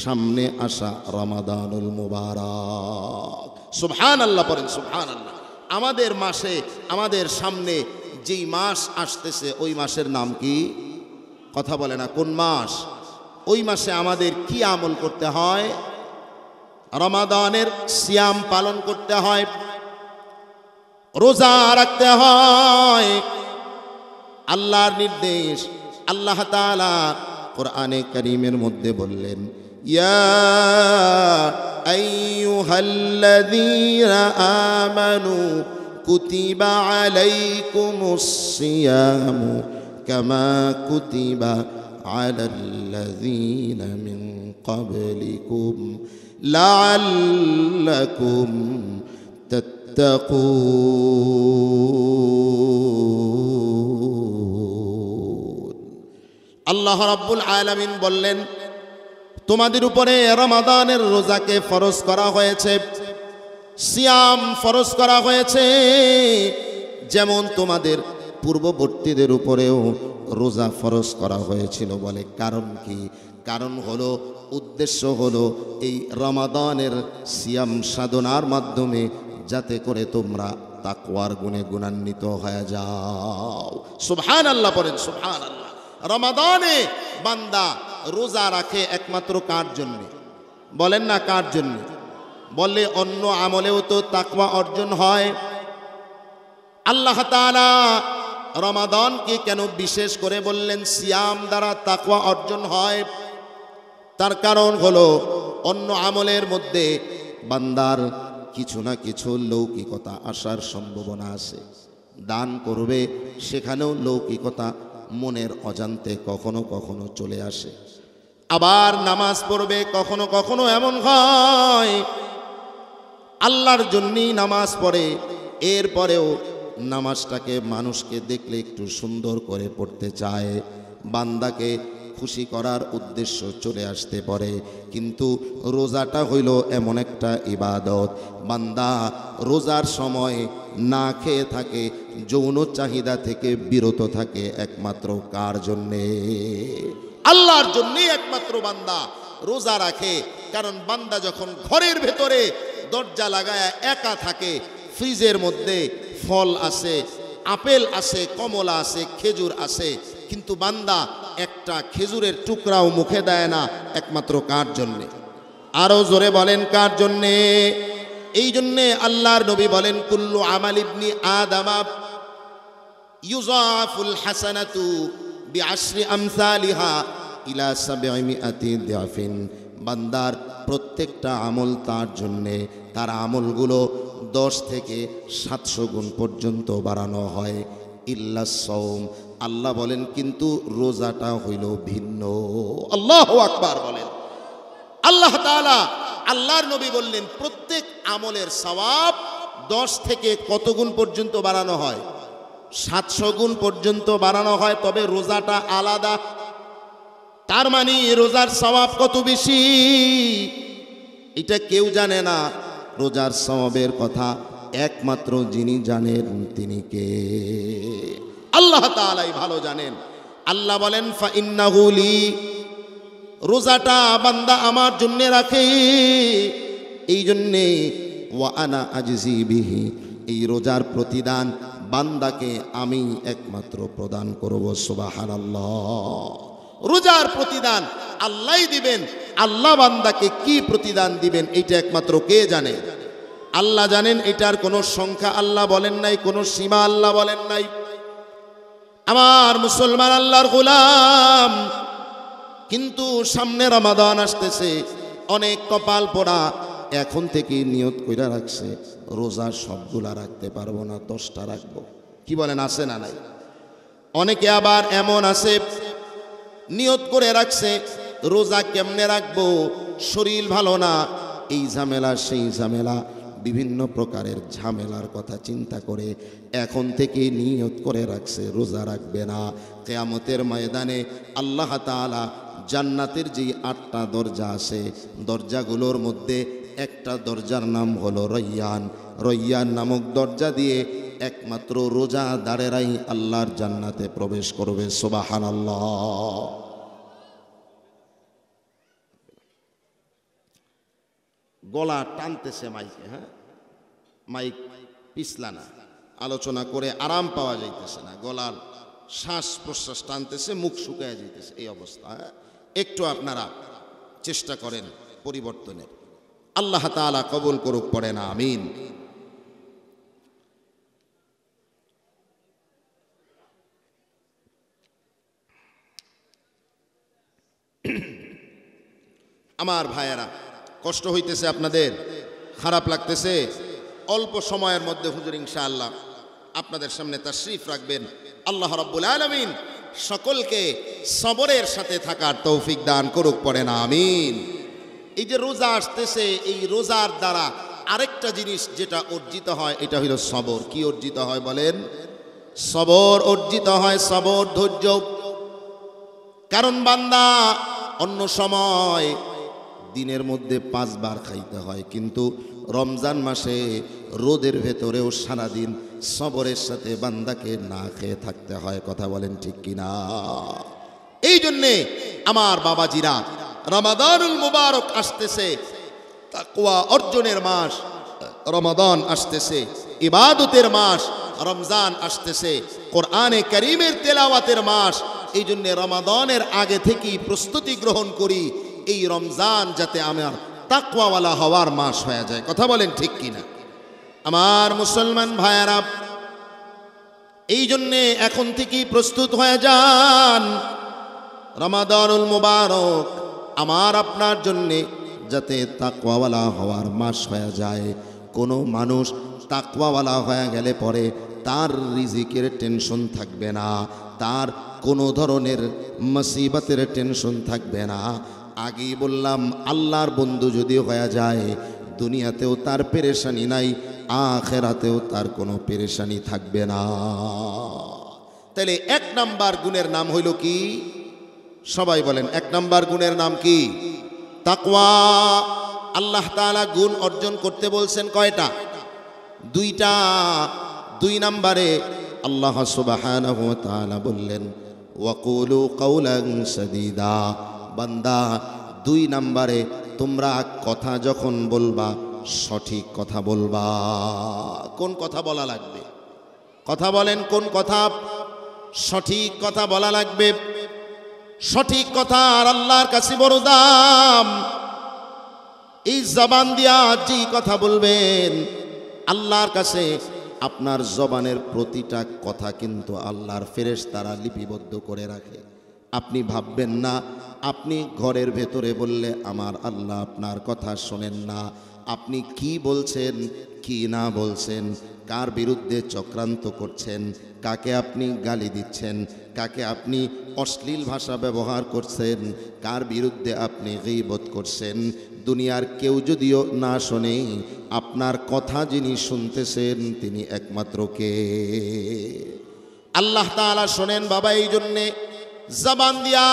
সামনে আসা রমাদানুল মুবারক। সুবহানাল্লাহ পড়েন, সুবহানাল্লাহ। আমাদের মাসে, আমাদের সামনে যেই মাস আসতেছে, ওই মাসের নাম কি? কথা বলে না কোন মাস? ওই মাসে আমাদের কি আমল করতে হয়? রমাদানের সিয়াম পালন করতে হয়, রোজা রাখতে হয়। আল্লাহর নির্দেশ, আল্লাহ তাআলা কোরআনে কারীমের মধ্যে বললেন, ইয়া আইয়ুহাল্লাযীনা আমানু কুতিবা আলাইকুমুস সিয়ামু কামা কুতিবা আলাল্লাযীনা মিন ক্বাবলিকুম লাআল্লাকুম তাত্তাকুন। আল্লাহ রাব্বুল আলামিন বললেন, তোমাদের উপরে রমাদানের রোজাকে ফরজ করা হয়েছে, সিয়াম ফরজ করা হয়েছে, যেমন তোমাদের পূর্ববর্তীদের উপরেও রোজা ফরজ করা হয়েছিল। বলে কারণ কি? কারণ হলো, উদ্দেশ্য হলো এই রমাদানের সিয়াম সাধনার মাধ্যমে যাতে করে তোমরা তাকওয়ার গুণে গুণান্বিত হয়ে যাও। সুবহানাল্লাহ পড়েন, সুবহানাল্লাহ। রমাদানে বান্দা রোজা রাখে একমাত্র কার জন্য? বলেন না কার জন্য? বললে অন্য আমলেও তো তাকওয়া অর্জন হয়। আল্লাহ তাআলা রমাদানকে কেন বিশেষ করে বললেন সিয়াম দ্বারা তাকওয়া অর্জন হয়? তার কারণ হলো, অন্য আমলের মধ্যে বান্দার কিছু না কিছু লৌকিকতা আসার সম্ভাবনা আছে। দান করবে, সেখানেও লৌকিকতা মনের অজান্তে কখনো কখনো চলে আসে। আবার নামাজ পড়বে, কখনো কখনো এমন হয় আল্লাহর জন্যই নামাজ পড়ে, এরপরেও নামাজটাকে মানুষকে দেখলে একটু সুন্দর করে পড়তে চায়, বান্দাকে খুশি করার উদ্দেশ্য চলে আসতে পারে। কিন্তু রোজাটা হইল এমন একটা ইবাদত, বান্দা রোজার সময় না খেয়ে থাকে, যৌন চাহিদা থেকে বিরত থাকে একমাত্র কার জন্যে? আল্লাহর জন্যই একমাত্র বান্দা রোজা রাখে। কারণ বান্দা যখন ঘরের ভেতরে দরজা লাগায় একা থাকে, ফ্রিজের মধ্যে ফল আছে, আপেল আছে, কমলা আছে, খেজুর আছে, কিন্তু বান্দা একটা খেজুরের টুকরাও মুখে দেয় না, একমাত্র কার জন্যে? আরো জোরে বলেন কার জন্যে? এই জন্যে আল্লাহর নবী বলেন, কুল্লু আমাল ইবনি আদামা ইউযাফুল হাসানাতু বিআশরি আমসালিহা ইলা ৭০০ দিআফিন। বান্দার প্রত্যেকটা আমল তার জন্যে, তার আমলগুলো 10 থেকে 700 গুণ পর্যন্ত বাড়ানো হয়। ইল্লা সাওম, আল্লাহ বলেন কিন্তু রোজাটা হইল ভিন্ন। আল্লাহু আকবার বলেন। আল্লাহ তাআলা, আল্লাহর নবী বললেন প্রত্যেক আমলের সওয়াব 10 থেকে কত গুণ পর্যন্ত বাড়ানো হয়? 700 গুণ পর্যন্ত বাড়ানো হয়। তবে রোজাটা আলাদা। তার মানে রোজার সওয়াব কত বেশি এটা কেউ জানে না। রোজার সওয়াবের কথা একমাত্র যিনি জানেন তিনি কে? আল্লাহ তাআলাই ভালো জানেন। আল্লাহ বলেন, ফা ইন্নাহু লি, রোজাটা বান্দা আমার জন্য রাখে, এই জন্যে ওয়া আনা আজজি বিহি, এই রোজার প্রতিদান বান্দাকে আমি একমাত্র প্রদান করব। সুবহানাল্লাহ। রোজার প্রতিদান আল্লাহই দিবেন। আল্লাহ বান্দাকে কি প্রতিদান দিবেন এটা একমাত্র কে জানে? আল্লাহ জানেন। এটার কোনো সংখ্যা আল্লাহ বলেন নাই, কোনো সীমা আল্লাহ বলেন নাই। আমার মুসলমান আল্লাহর গোলাম, কিন্তু সামনে রমাদান আসতেছে, অনেক কপাল পোড়া এখন থেকে নিয়ত কইরা রাখছে রোজা সবগুলা রাখতে পারবো না, 10টা রাখবো। কি বলেন, আছে না নাই? অনেকে আবার এমন আছে নিয়ত করে রাখছে রোজা কেমনে রাখবো, শরীর ভালো না, এই ঝামেলা সেই ঝামেলা, বিভিন্ন প্রকারের ঝামেলার কথা চিন্তা করে এখন থেকে নিয়ত করে রাখছে রোজা রাখবে না। কিয়ামতের ময়দানে আল্লাহ তাআলা জান্নাতের যে 8টা দরজা আছে, দরজাগুলোর মধ্যে একটা দরজার নাম হলো রয়্যান। রয়্যান নামক দরজা দিয়ে একমাত্র রোজাদারেরাই আল্লাহর জান্নাতে প্রবেশ করবে। সুবহানাল্লাহ। গলা টানতেছে মাইকে, হ্যাঁ, মাইক পিছলা না, আলোচনা করে আরাম পাওয়া যাইতেছে না, গলার শ্বাস প্রশ্বাস টানতেছে, মুখ শুকায় যেতেছে, এই অবস্থা। একটু আপনারা চেষ্টা করেন পরিবর্তনের। আল্লাহ তাআলা কবুল করুক, পড়েন আমিন। আমার ভাইয়েরা, কষ্ট হইতেছে আপনাদের, খারাপ লাগতেছে, অল্প সময়ের মধ্যে হুজুর ইনশাআল্লাহ আপনাদের সামনে তাশরীফ রাখবেন। আল্লাহ রাব্বুল আলামিন সকলকে সবরের সাথে থাকার তৌফিক দান করুক, পড়েন আমিন। এই যে রোজা আসতেছে, এই রোজার দ্বারা আরেকটা জিনিস যেটা অর্জিত হয়, এটা হলো সবর। কি অর্জিত হয় বলেন? সবর অর্জিত হয়, সবর, ধৈর্য। কারণ বান্দা অন্য সময় দিনের মধ্যে 5 বার খাইতে হয়, কিন্তু রমজান মাসে রোদের ভেতরেও সারাদিন সবরের সাথে বান্দাকে না খেয়ে থাকতে হয়। কথা বলেন ঠিক কিনা? এই জন্যে আমার বাবাজিরা, রমাদানুল মুবারক আসতেছে, তাকওয়া অর্জনের মাস রমাদান আসতেছে, ইবাদতের মাস রমজান আসতেছে, কোরআনে কারীমের তেলাওয়াতের মাস। এই জন্যে রমাদানের আগে থেকেই প্রস্তুতি গ্রহণ করি, এই রমজান যাতে আমার তাকওয়াওয়ালা হওয়ার মাস হয়ে যায়। কথা বলেন ঠিক কিনা? আমার মুসলমান ভাইয়েরা, এই জন্যে এখন থেকেই প্রস্তুত হয়ে যান। রমাদানুল মুবারক আমার আপনার জন্যে যাতে তাকওয়াওয়ালা হওয়ার মাস হয়ে যায়। কোনো মানুষ তাকওয়াওয়ালা হয়ে গেলে পরে তার রিজিকের টেনশন থাকবে না, তার কোনো ধরনের মুসিবতের টেনশন থাকবে না। আগেই বললাম, আল্লাহর বন্ধু যদি হয়ে যায়, দুনিয়াতেও তার পেরেশানি নাই, আখিরাতেও তার কোনো পেরেশানি থাকবে না। তাহলে 1 নাম্বার গুণের নাম হইল কি? সবাই বলেন, 1 নাম্বার গুণের নাম কি? তাকওয়া। আল্লাহ তাআলা গুণ অর্জন করতে বলছেন কয়টা? 2টা। 2 নাম্বারে আল্লাহ সুবহানাহু ওয়া তাআলা বললেন, ওয়াকুলু কাওলান সাদীদা। বান্দা, 2 নাম্বারে তোমরা কথা যখন বলবা, সঠিক কথা বলবা। কোন কথা বলা লাগবে? কথা বলেন, কোন কথা? সঠিক কথা বলা লাগবে। সঠিক কথা আর আল্লাহর কাছে বড় দাম। এই জবান দিয়া যেই কথা বলবেন, আল্লাহর কাছে আপনার জবানের প্রতিটা কথা কিন্তু আল্লাহর ফেরেশতারা লিপিবদ্ধ করে রাখে। আপনি ভাববেন না আপনি ঘরের ভেতরে বললে আমার আল্লাহ আপনার কথা শোনেন না। আপনি কি বলছেন, কি না বলছেন, কার বিরুদ্ধে চক্রান্ত করছেন, কাকে আপনি গালি দিচ্ছেন, কাকে আপনি অশ্লীল ভাষা ব্যবহার করছেন, কার বিরুদ্ধে আপনি গীবত করছেন, দুনিয়ার কেউ যদিও না শোনে, আপনার কথা যিনি শুনতেছেন তিনি একমাত্র কে? আল্লাহ তাআলা শোনেন বাবা। এই জন্যে জবান দিয়া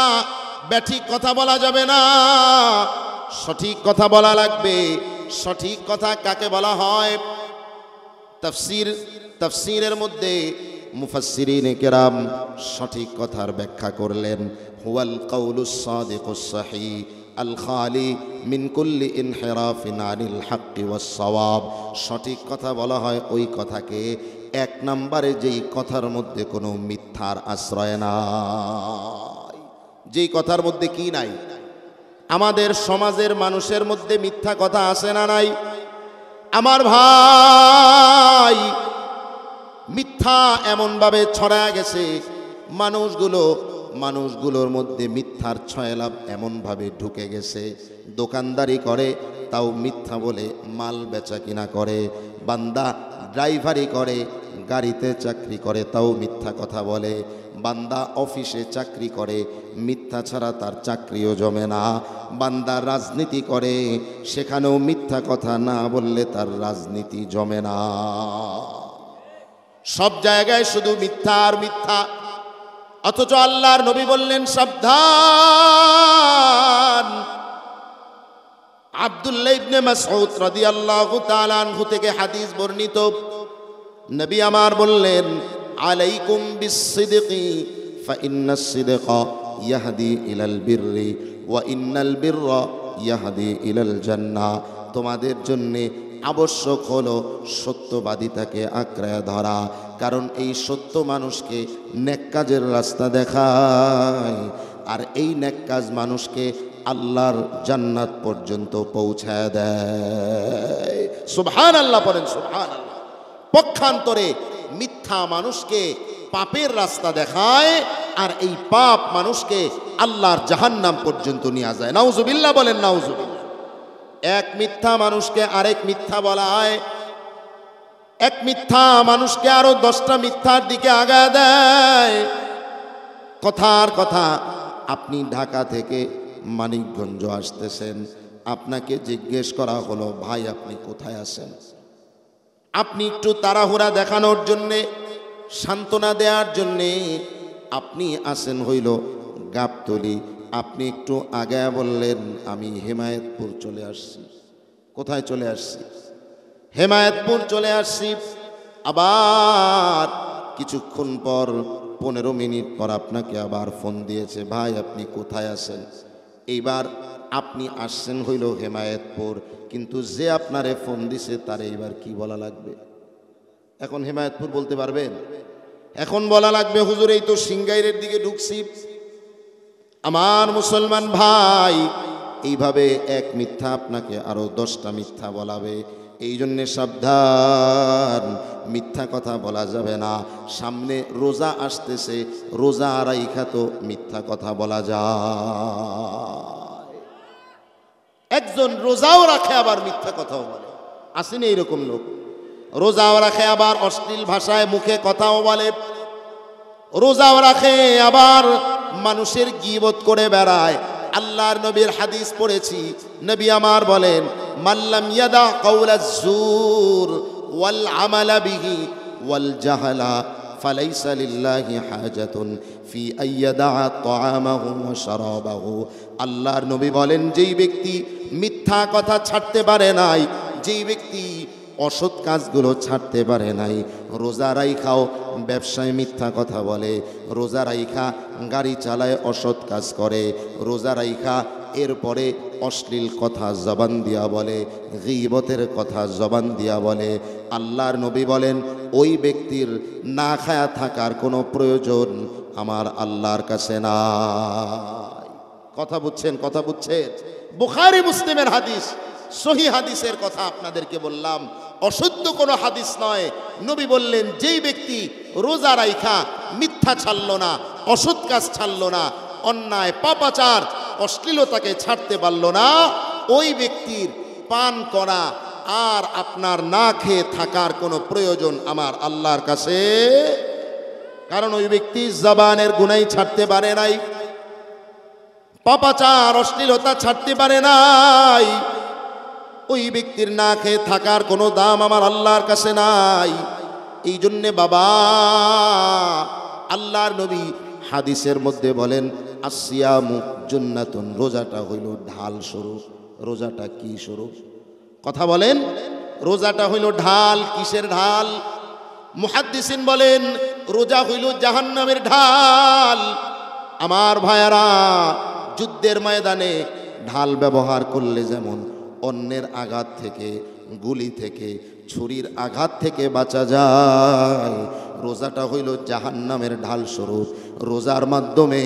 ব্যাঠিক কথা বলা যাবে না, সঠিক কথা বলা লাগবে। সঠিক কথা কাকে বলা হয়? তাফসীরের মধ্যে মুফাসসিরিনে কেরাম সঠিক কথার ব্যাখ্যা করলেন, হুয়াল কাউলুস সাদিকুস সহিহ আল খালি মিন কুল্লি ইনহিরাফিন আনিল হাক্কি ওয়াস সাওয়াব। সঠিক কথা বলা হয় ওই কথাকে, 1 নম্বরে যেই কথার মধ্যে কোনো মিথ্যার আশ্রয় নাই। যেই কথার মধ্যে কি নাই? আমাদের সমাজের মানুষের মধ্যে মিথ্যা কথা আছে না নাই? আমার ভাই, মিথ্যা এমনভাবে ছড়ায় গেছে, মানুষগুলোর মধ্যে মিথ্যার ছয়লাভ এমনভাবে ঢুকে গেছে। দোকানদারি করে তাও মিথ্যা বলে মাল বেচা কিনা করে, বান্দা ড্রাইভারি করে, গাড়িতে চাকরি করে তাও মিথ্যা কথা বলে, বান্দা অফিসে চাকরি করে, মিথ্যা ছাড়া তার চাকরিও জমে না, বান্দা রাজনীতি করে, সেখানেও মিথ্যা কথা না বললে তার রাজনীতি জমে না। সব জায়গায় শুধু মিথ্যা আর মিথ্যা। অথচ আল্লাহর নবী বললেন সাবধান। আব্দুল্লাহ ইবনে মাসউদ রাদিয়াল্লাহু তাআলা আনহু থেকে হাদিস বর্ণিত, নবী আমার বললেন, আলাইকুম বিস-সিদকি ফা ইন্নাস সিদকা ইয়াহদি ইলাল বিররি ওয়া ইন্নাল বিররা ইয়াহদি ইলাল জান্নাহ। তোমাদের জন্য আবশ্যক হলো সত্যবাদিতাকে আঁকড়ে ধরা, কারণ এই সত্য মানুষকে নেক কাজের রাস্তা দেখায়, আর এই নেক কাজ মানুষকে আল্লাহর জান্নাত পর্যন্ত পৌঁছায় দেয়। সুবহানাল্লাহ পড়েন, সুবহানাল্লাহ। পক্ষান্তরে মিথ্যা মানুষকে পাপের রাস্তা দেখায়, আর এই পাপ মানুষকে আল্লাহর জাহান্নাম পর্যন্ত নিয়ে যায়। নাউজুবিল্লাহ বলেন, নাউজুবিল্লাহ। এক মিথ্যা মানুষকে আরেক মিথ্যা বলায়, এক মিথ্যা মানুষকে আরো 10টা মিথ্যার দিকে আগায় দেয়। কথার কথা, আপনি ঢাকা থেকে মানিকগঞ্জ আসতেছেন, আপনাকে জিজ্ঞেস করা হলো, ভাই আপনি কোথায় আছেন? আপনি একটু তাড়াহুড়া দেখানোর জন্যে, সান্ত্বনা দেওয়ার জন্যে আপনি আসেন হইল গাবতলী। আপনি একটু আগে বললেন আমি হেমায়েতপুর চলে আসছি। কোথায় চলে আসছি? হেমায়েতপুর চলে আসছি। আবার কিছুক্ষণ পর 15 মিনিট পর আপনাকে আবার ফোন দিয়েছে, ভাই আপনি কোথায় আছেন? এইবার আপনি আসছেন হইল হেমায়েতপুর, কিন্তু যে আপনারে ফোন দিছে তারে এইবার কি বলা লাগবে? এখন হেমায়েতপুর বলতে পারবেন? এখন বলা লাগবে হুজুর এই তো সিংগাইরের দিকে ঢুকছি। আমার মুসলমান ভাই, এইভাবে এক মিথ্যা আপনাকে আরো 10টা মিথ্যা বলাবে। এই জন্যে সাবধান, মিথ্যা কথা বলা যাবে না। সামনে রোজা আসতেছে, রোজা রাইখা তো মিথ্যা কথা বলা যায়। একজন রোজাও রাখে আবার মিথ্যা কথাও বলে, আসেনি এইরকম লোক? রোজাও রাখে আবার অশ্লীল ভাষায় মুখে কথাও বলে, রোজাও রাখে আবার মানুষের গীবত করে বেড়ায়। আল্লাহর নবীর হাদিস পড়েছি, নবী আমার বলেন, মাল্লাম ইয়াদা কাওলাজ জুর ওয়াল আমালা বিহি ওয়াল জাহালা ফালাইসা লিল্লাহি হাজাতুন ফি আইয়াদা তাআমাহু ওয়া শারাবাহু। আল্লাহর নবী বলেন, যেই ব্যক্তি মিথ্যা কথা ছাড়তে পারে নাই, যেই ব্যক্তি অসৎ কাজগুলো ছাড়তে পারে নাই, রোজা রাইখাও ব্যবসায় মিথ্যা কথা বলে, রোজা রাইখা গাড়ি চালায় অসৎ কাজ করে, রোজা রাইখা এরপরে অশ্লীল কথা জবান দিয়া বলে, গীবতের কথা জবান দিয়া বলে, আল্লাহর নবী বলেন ওই ব্যক্তির না খায়া থাকার কোনো প্রয়োজন আমার আল্লাহর কাছে নাই। কথা বুঝছেন? কথা বুঝছেন? বুখারী মুসলিমের হাদিস, সহি হাদিসের কথা আপনাদেরকে বললাম, অশুদ্ধ কোনো হাদিস নয়। নবী বললেন, যেই ব্যক্তি রোজা রাইখা মিথ্যা ছাড়ল না, অসৎ কাজ ছাড়ল না, অন্যায় পাপাচার অশ্লীলতাকে ছাড়তে পারল না, ওই ব্যক্তির পান করা আর আপনার না খেয়ে থাকার কোনো প্রয়োজন আমার আল্লাহর কাছে। কারণ ওই ব্যক্তি জবানের গুনাহ ছাড়তে পারে নাই, পাপাচার অশ্লীলতা ছাড়তে পারে নাই, ওই ব্যক্তির না খেয়ে থাকার কোনো দাম আমার আল্লাহর কাছে নাই। এই জন্যে বাবা, আল্লাহর নবী হাদিসের মধ্যে বলেন, আসিয়ামু জুন্নাতুন, রোজাটা হইল ঢাল স্বরূপ। রোজাটা কি স্বরূপ? কথা বলেন। রোজাটা হইল ঢাল। কিসের ঢাল? মুহাদ্দিসিন বলেন রোজা হইল জাহান্নামের ঢাল। আমার ভাইয়ারা, যুদ্ধের ময়দানে ঢাল ব্যবহার করলে যেমন অন্যের আঘাত থেকে, গুলি থেকে, ছুরির আঘাত থেকে বাঁচা যায়, রোজাটা হইল জাহান্নামের ঢাল স্বরূপ। রোজার মাধ্যমে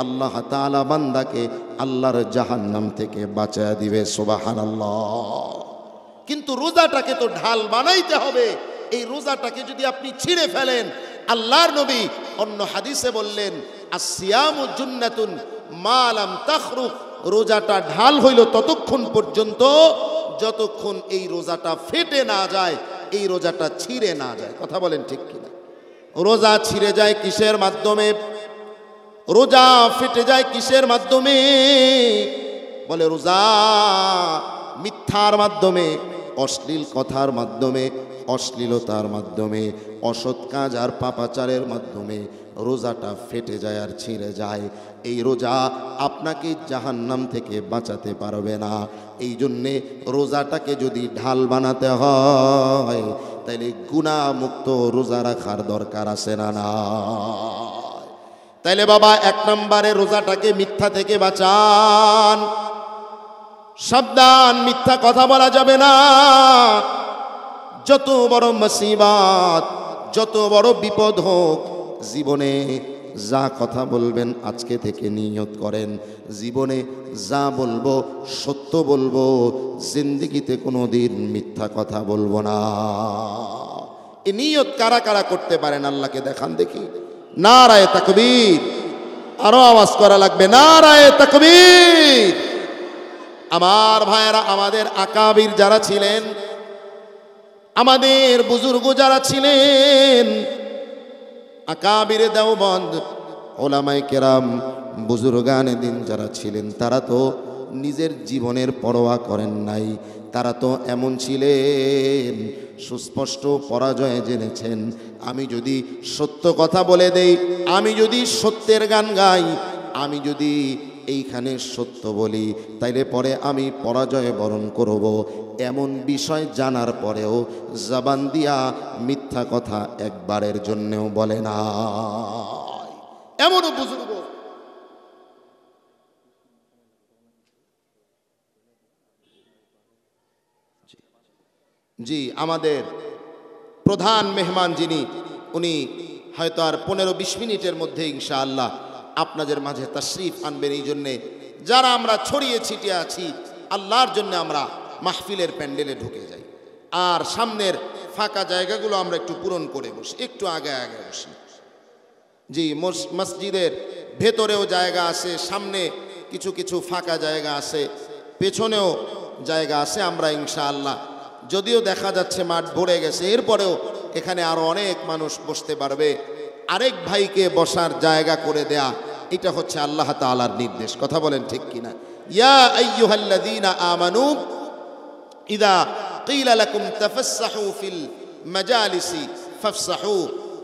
আল্লাহ তাআলা বান্দাকে আল্লাহর জাহান্নাম থেকে বাঁচায় দিবে। সুবহানাল্লাহ। কিন্তু রোজাটাকে তো ঢাল বানাইতে হবে। এই রোজাটাকে যদি আপনি ছিঁড়ে ফেলেন, আল্লাহর নবী অন্য হাদিসে বললেন, আসিয়ামু জুন্নাতুন মা লাম তাখরুক, রোজাটা ঢাল হইল ততক্ষণ পর্যন্ত যতক্ষণ এই রোজাটা ফেটে না যায়, এই রোজাটা ছিঁড়ে না যায়। কথা বলেন ঠিক কিনা? রোজা ছিঁড়ে যায় কিসের মাধ্যমে? রোজা ফেটে যায় কিসের মাধ্যমে? বলে রোজা মিথ্যার মাধ্যমে, অশ্লীল কথার মাধ্যমে, অশ্লীলতার মাধ্যমে, অসৎ কাজ আর পাপাচারের মাধ্যমে রোজাটা ফেটে যায় আর ছিঁড়ে যায়। এই রোজা আপনাকে জাহান্নাম থেকে বাঁচাতে পারবে না। এই জন্যে রোজাটাকে যদি ঢাল বানাতে হয়, তাহলে গুনাহমুক্ত রোজা রাখার দরকার আছে না? না। তাইলে বাবা, 1 নম্বরে রোজাটাকে মিথ্যা থেকে বাঁচান। সাবধান, মিথ্যা কথা বলা যাবে না। যত বড় মুসিবত, যত বড় বিপদ হোক, জীবনে যা কথা বলবেন আজকে থেকে নিয়ত করেন, জীবনে যা বলবো সত্য বলবো, জিন্দেগিতে কোনোদিন মিথ্যা কথা বলবো না। এই নিয়ত কারা কারা করতে পারেন আল্লাহকে দেখান দেখি। নারায়ে তাকবীর, আরো আওয়াজ করা লাগবে, নারায়ে তাকবীর। আমার ভাইয়েরা, আমাদের আকাবির যারা ছিলেন, আমাদের বুজুর্গ যারা ছিলেন, আকাবিরে দেওবন্দ, ওলামায়ে কেরাম, বুজুর্গানে দিন যারা ছিলেন, তারা তো নিজের জীবনের পরোয়া করেন নাই। তারা তো এমন ছিলেন সুস্পষ্ট পরাজয়ে জেনেছেন, আমি যদি সত্য কথা বলে দেই, আমি যদি সত্যের গান গাই, আমি যদি এইখানে সত্য বলি, তাইলে পরে আমি পরাজয় বরণ করব। এমন বিষয় জানার পরেও জবান দিয়া মিথ্যা কথা একবারের জন্যও বলে না। এমনও বুজুর্গ। জি, আমাদের প্রধান মেহমান যিনি, উনি হয়তো আর 15-20 মিনিটের মধ্যে ইনশাআল্লাহ আপনাদের মাঝে তাশরীফ আনবেন। এই জন্যে যারা আমরা ছড়িয়ে ছিটিয়ে আছি, আল্লাহর জন্য আমরা মাহফিলের প্যান্ডেলে ঢুকে যাই, আর সামনের ফাঁকা জায়গাগুলো আমরা একটু পূরণ করে বসি, একটু আগে আগে বসি। জি, মসজিদের ভেতরেও জায়গা আছে, সামনে কিছু কিছু ফাঁকা জায়গা আছে, পেছনেও জায়গা আছে। আমরা ইনশাআল্লাহ, যদিও দেখা যাচ্ছে মাঠ ভরে গেছে, এরপরেও এখানে আরো অনেক মানুষ বসতে পারবে। আরেক ভাইকে বসার জায়গা করে দেয়া, এটা হচ্ছে আল্লাহ তাআলার নির্দেশ। কথা বলেন ঠিক কিনা? ইয়া আইয়ুহাল্লাযীনা আমানু ইযা ক্বিলা লাকুম তাফাসসাহু ফিল মাজালিসি ফাফসাহু।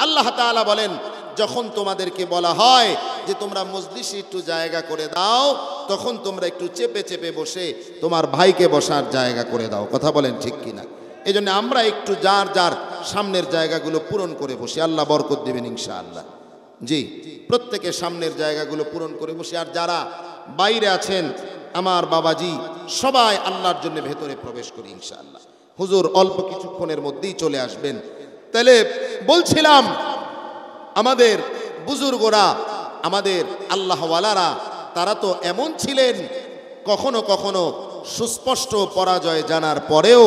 আল্লাহ তাআলা বলেন, যখন তোমাদেরকে বলা হয় যে তোমরা মজলিসে একটু জায়গা করে দাও, তখন তোমরা একটু চেপে চেপে বসে তোমার ভাইকে বসার জায়গা করে দাও। কথা বলেন ঠিক কিনা? এই জন্য আমরা একটু যার যার সামনের জায়গাগুলো পূরণ করে বসি, আল্লাহ বরকত দেবেন ইনশাআল্লাহ। জি, প্রত্যেকের সামনের জায়গাগুলো পূরণ করে বসি। আর যারা বাইরে আছেন, আমার বাবাজি, সবাই আল্লাহর জন্য ভেতরে প্রবেশ করি ইনশাআল্লাহ। হুজুর অল্প কিছুক্ষণের মধ্যেই চলে আসবেন। তাহলে বলছিলাম, আমাদের বুজুর্গরা, আমাদের আল্লাহওয়ালারা, তারা তো এমন ছিলেন, কখনো কখনো সুস্পষ্ট পরাজয় জানার পরেও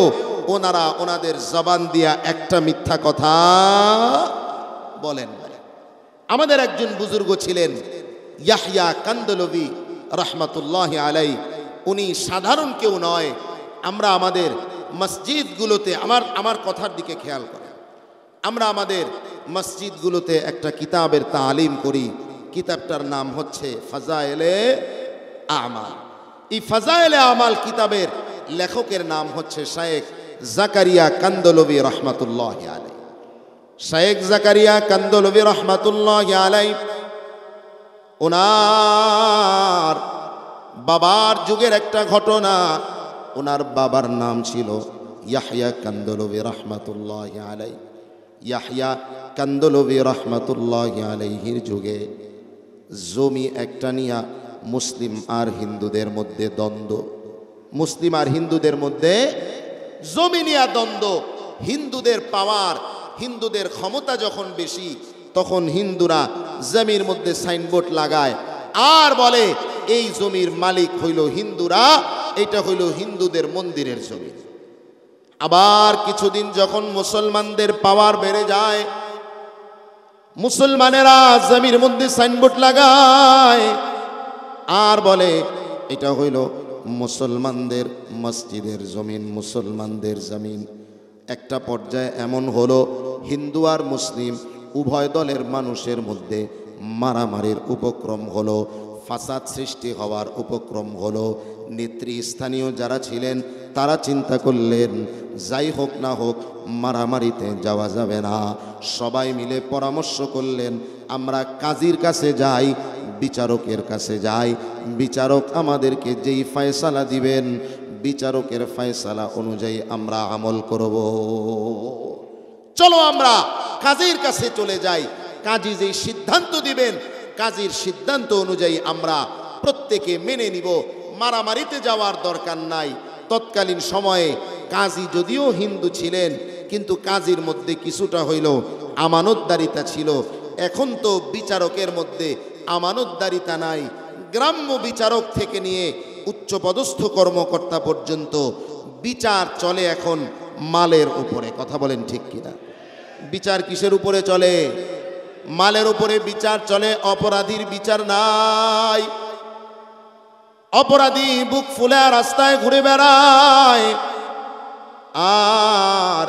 ওনারা ওনাদের জবান দিয়া একটা মিথ্যা কথা বলেন না। আমাদের একজন বুজুর্গ ছিলেন ইয়াহইয়া কান্দলভী রাহমাতুল্লাহি আলাইহি। উনি সাধারণ কেউ নয়। আমরা আমাদের মসজিদগুলোতে, আমার কথার দিকে খেয়াল করেন, আমরা আমাদের মসজিদগুলোতে একটা কিতাবের তালিম করি। কিতাবটার নাম হচ্ছে ফাজায়েলে আমাল। এই ফাজায়েলে আমাল কিতাবের লেখকের নাম হচ্ছে শায়েখ জাকারিয়া কান্দলভী রাহমাতুল্লাহি আলাইহি। শায়েখ জাকারিয়া কান্দলভী রাহমাতুল্লাহি আলাইহি, ওনার বাবার যুগের একটা ঘটনা। ওনার বাবার নাম ছিল ইয়াহইয়া কান্দলভী রাহমাতুল্লাহি আলাইহি। ইয়াহইয়া কান্দলভী রাহমাতুল্লাহি আলাইহির যুগে জমি একটা নিয়া মুসলিম আর হিন্দুদের মধ্যে দ্বন্দ্ব। মুসলিম আর হিন্দুদের মধ্যে জমি নিয়া দ্বন্দ্ব। হিন্দুদের পাওয়ার, হিন্দুদের ক্ষমতা যখন বেশি, তখন হিন্দুরা জমির মধ্যে সাইনবোর্ড লাগায় আর বলে এই জমির মালিক হইল হিন্দুরা, এটা হইল হিন্দুদের মন্দিরের জমি। আবার কিছুদিন যখন মুসলমানদের পাওয়ার বেড়ে যায়, মুসলমানেরা জমির মধ্যে সাইনবোর্ড লাগায় আর বলে এটা হইল মুসলমানদের মসজিদের জমিন, মুসলমানদের জমিন। একটা পর্যায়ে এমন হলো, হিন্দু আর মুসলিম উভয় দলের মানুষের মধ্যে মারামারির উপক্রম হলো, ফাসাদ সৃষ্টি হওয়ার উপক্রম হলো। নেতৃস্থানীয় যারা ছিলেন তারা চিন্তা করলেন, যাই হোক না হোক মারামারিতে যাওয়া যাবে না। সবাই মিলে পরামর্শ করলেন, আমরা কাজীর কাছে যাই, বিচারকের কাছে যাই, বিচারক আমাদেরকে যেই ফয়সালা দিবেন, বিচারকের ফয়সালা অনুযায়ী আমরা আমল করব। চলো আমরা কাজীর কাছে চলে যাই, কাজী যেই সিদ্ধান্ত দিবেন, কাজীর সিদ্ধান্ত অনুযায়ী আমরা প্রত্যেকে মেনে নিব। মারামারিতে যাওয়ার দরকার নাই। তৎকালীন সময়ে কাজী যদিও হিন্দু ছিলেন, কিন্তু কাজীর মধ্যে কিছুটা হইল আমানতদারিতা ছিল। এখন তো বিচারকের মধ্যে আমানতদারিতা নাই। গ্রাম্য বিচারক থেকে নিয়ে উচ্চপদস্থ কর্মকর্তা পর্যন্ত বিচার চলে এখন মালের উপরে। কথা বলেন ঠিক কিনা? বিচার কিসের উপরে চলে? মালের উপরে বিচার চলে। অপরাধীর বিচার নাই। অপরাধী বুক ফুলে রাস্তায় ঘুরে বেড়ায়, আর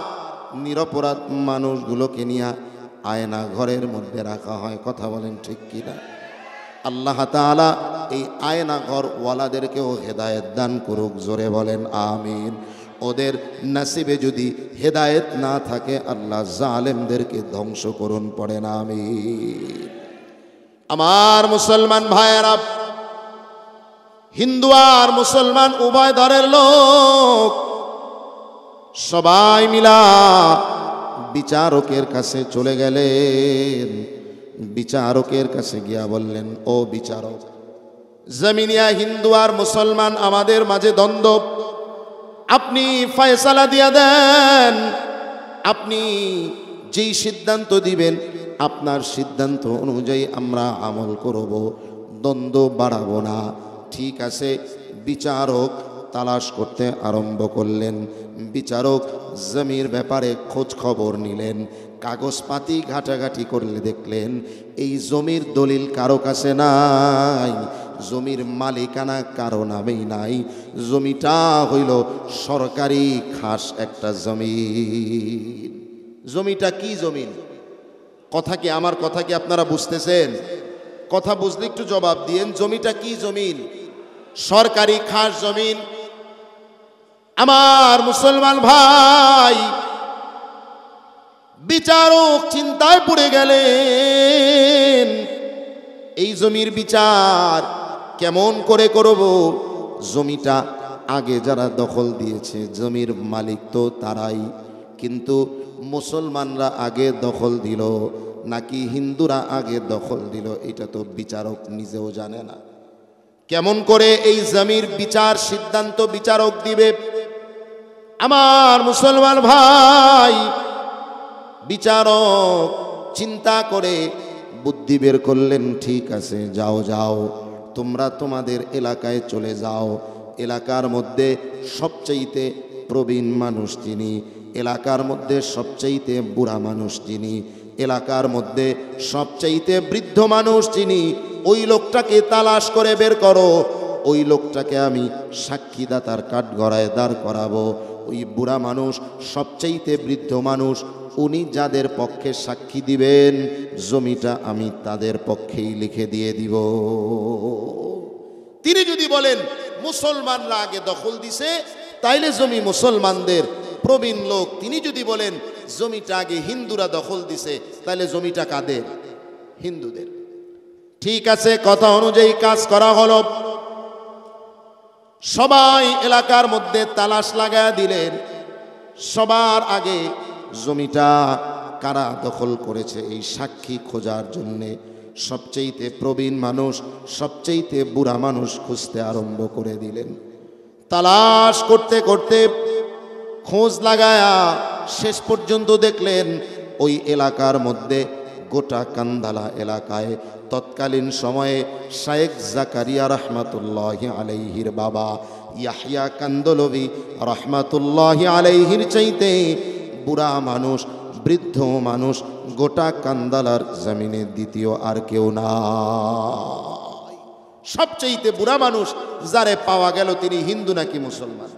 নিরপরাধ মানুষগুলোকে নিয়ে আয়না ঘরের মধ্যে রাখা হয়। কথা বলেন ঠিক কিনা? আল্লাহ তাআলা এই আয়না ঘর ওয়ালাদেরকেও হেদায়েত দান করুক। জোরে বলেন আমিন। ওদের নসিবে যদি হেদায়েত না থাকে আল্লাহ জালেমদেরকে ধ্বংস করুন, পড়েন আমিন। আমার মুসলমান ভাইয়েরা, হিন্দু আর মুসলমান উভয় ধরের লোক সবাই মিলা বিচারকের কাছে চলে গেলেন। বিচারকের কাছে গিয়া বললেন, ও বিচারক, জমিনিয়া হিন্দু আর মুসলমান আমাদের মাঝে দ্বন্দ্ব, আপনি ফয়সালা দিয়া দেন। আপনি যেই সিদ্ধান্ত দিবেন আপনার সিদ্ধান্ত অনুযায়ী আমরা আমল করব, দ্বন্দ্ব বাড়াবো না। ঠিক আছে। বিচারক তালাশ করতে আরম্ভ করলেন। বিচারক জমির ব্যাপারে খোঁজ খবর নিলেন, কাগজপাতি ঘাটাঘাটি করলে দেখলেন এই জমির দলিল কারো কাছে নাই, জমির মালিকানা কারো নামেই নাই। জমিটা হইল সরকারি খাস একটা জমিন। জমিটা কি জমিন? কথা কি, আমার কথা কি আপনারা বুঝতেছেন? কথা বুঝলে একটু জবাব দিয়েন। জমিটা কি জমিন? সরকারি খাস জমিন। আমার মুসলমান ভাই, বিচারক চিন্তায় পড়ে গেলেন, এই জমির বিচার কেমন করে করব? জমিটা আগে যারা দখল দিয়েছে জমির মালিক তো তারাই, কিন্তু মুসলমানরা আগে দখল দিল নাকি হিন্দুরা আগে দখল দিল এটা তো বিচারক নিজেও জানে না। কেমন করে এই জমির বিচার সিদ্ধান্ত বিচারক দিবে? আমার মুসলমান ভাই, বিচারক চিন্তা করে বুদ্ধি বের করলেন। ঠিক আছে, যাও যাও, তোমরা তোমাদের এলাকায় চলে যাও। এলাকার মধ্যে সবচাইতে প্রবীণ মানুষ যিনি, এলাকার মধ্যে সবচাইতে বুড়া মানুষ যিনি, এলাকার মধ্যে সবচাইতে বৃদ্ধ মানুষ যিনি, ওই লোকটাকে তালাশ করে বের করো। ওই লোকটাকে আমি সাক্ষীদাতার কাঠগড়ায় দাঁড় করাবো। ওই বুড়া মানুষ, সবচাইতে বৃদ্ধ মানুষ, উনি যাদের পক্ষে সাক্ষী দিবেন জমিটা আমি তাদের পক্ষেই লিখে দিয়ে দিব। তিনি যদি বলেন মুসলমানরা আগে দখল দিছে তাইলে জমি মুসলমানদের। প্রবীণ লোক তিনি যদি বলেন জমিটা আগে হিন্দুরা দখল দিছে তাইলে জমিটা কাদের? হিন্দুদের। ঠিক আছে, কথা অনুযায়ী কাজ করা হলো। সবাই এলাকার মধ্যে তালাশ লাগায়া দিলেন। সবার আগে জমিটা কারা দখল করেছে এই সাক্ষী খোঁজার জন্যে সবচেয়ে প্রবীণ মানুষ, সবচেয়ে বুড়া মানুষ খুঁজতে আরম্ভ করে দিলেন। তালাশ করতে করতে খোঁজ লাগায়া শেষ পর্যন্ত দেখলেন ওই এলাকার মধ্যে, গোটা কান্দালা এলাকায় তৎকালীন সময়ে শায়েখ জাকারিয়া রহমাতুল্লাহি আলাইহির বাবা ইয়াহইয়া কান্দলভি রহমাতুল্লাহি আলাইহির চাইতে বুড়া মানুষ, বৃদ্ধ মানুষ গোটা কান্দালার জমিনে দ্বিতীয় আর কেউ নাই। সবচেয়ে বুড়া মানুষ যারে পাওয়া গেল তিনি হিন্দু নাকি মুসলমান?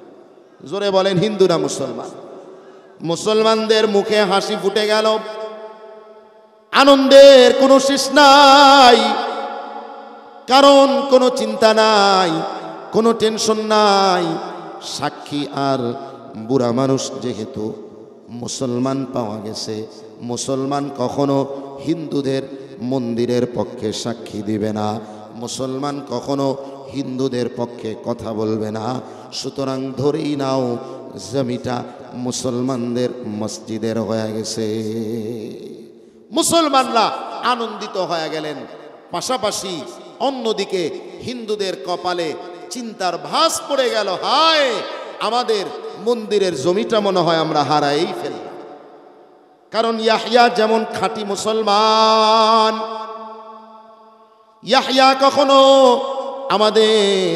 জোরে বলেন, হিন্দু না মুসলমান? মুসলমানদের মুখে হাসি ফুটে গেল, আনন্দের কোনো শেষ নাই, কারণ কোনো চিন্তা নাই, কোনো টেনশন নাই। সাক্ষী আর বুড়া মানুষ যেহেতু মুসলমান পাওয়া গেছে, মুসলমান কখনো হিন্দুদের মন্দিরের পক্ষে সাক্ষী দিবে না, মুসলমান কখনো হিন্দুদের পক্ষে কথা বলবে না। সুতরাং ধরেই নাও জমিটা মুসলমানদের মসজিদের হয়ে গেছে। মুসলমানরা আনন্দিত হয়ে গেলেন। পাশাপাশি অন্যদিকে হিন্দুদের কপালে চিন্তার ভাঁজ পড়ে গেল, হায় আমাদের মন্দিরের জমিটা মনে হয় আমরা হারাই ফেললাম। কারণ ইয়াহইয়া যেমন খাঁটি মুসলমান, ইয়াহইয়া কখনো আমাদের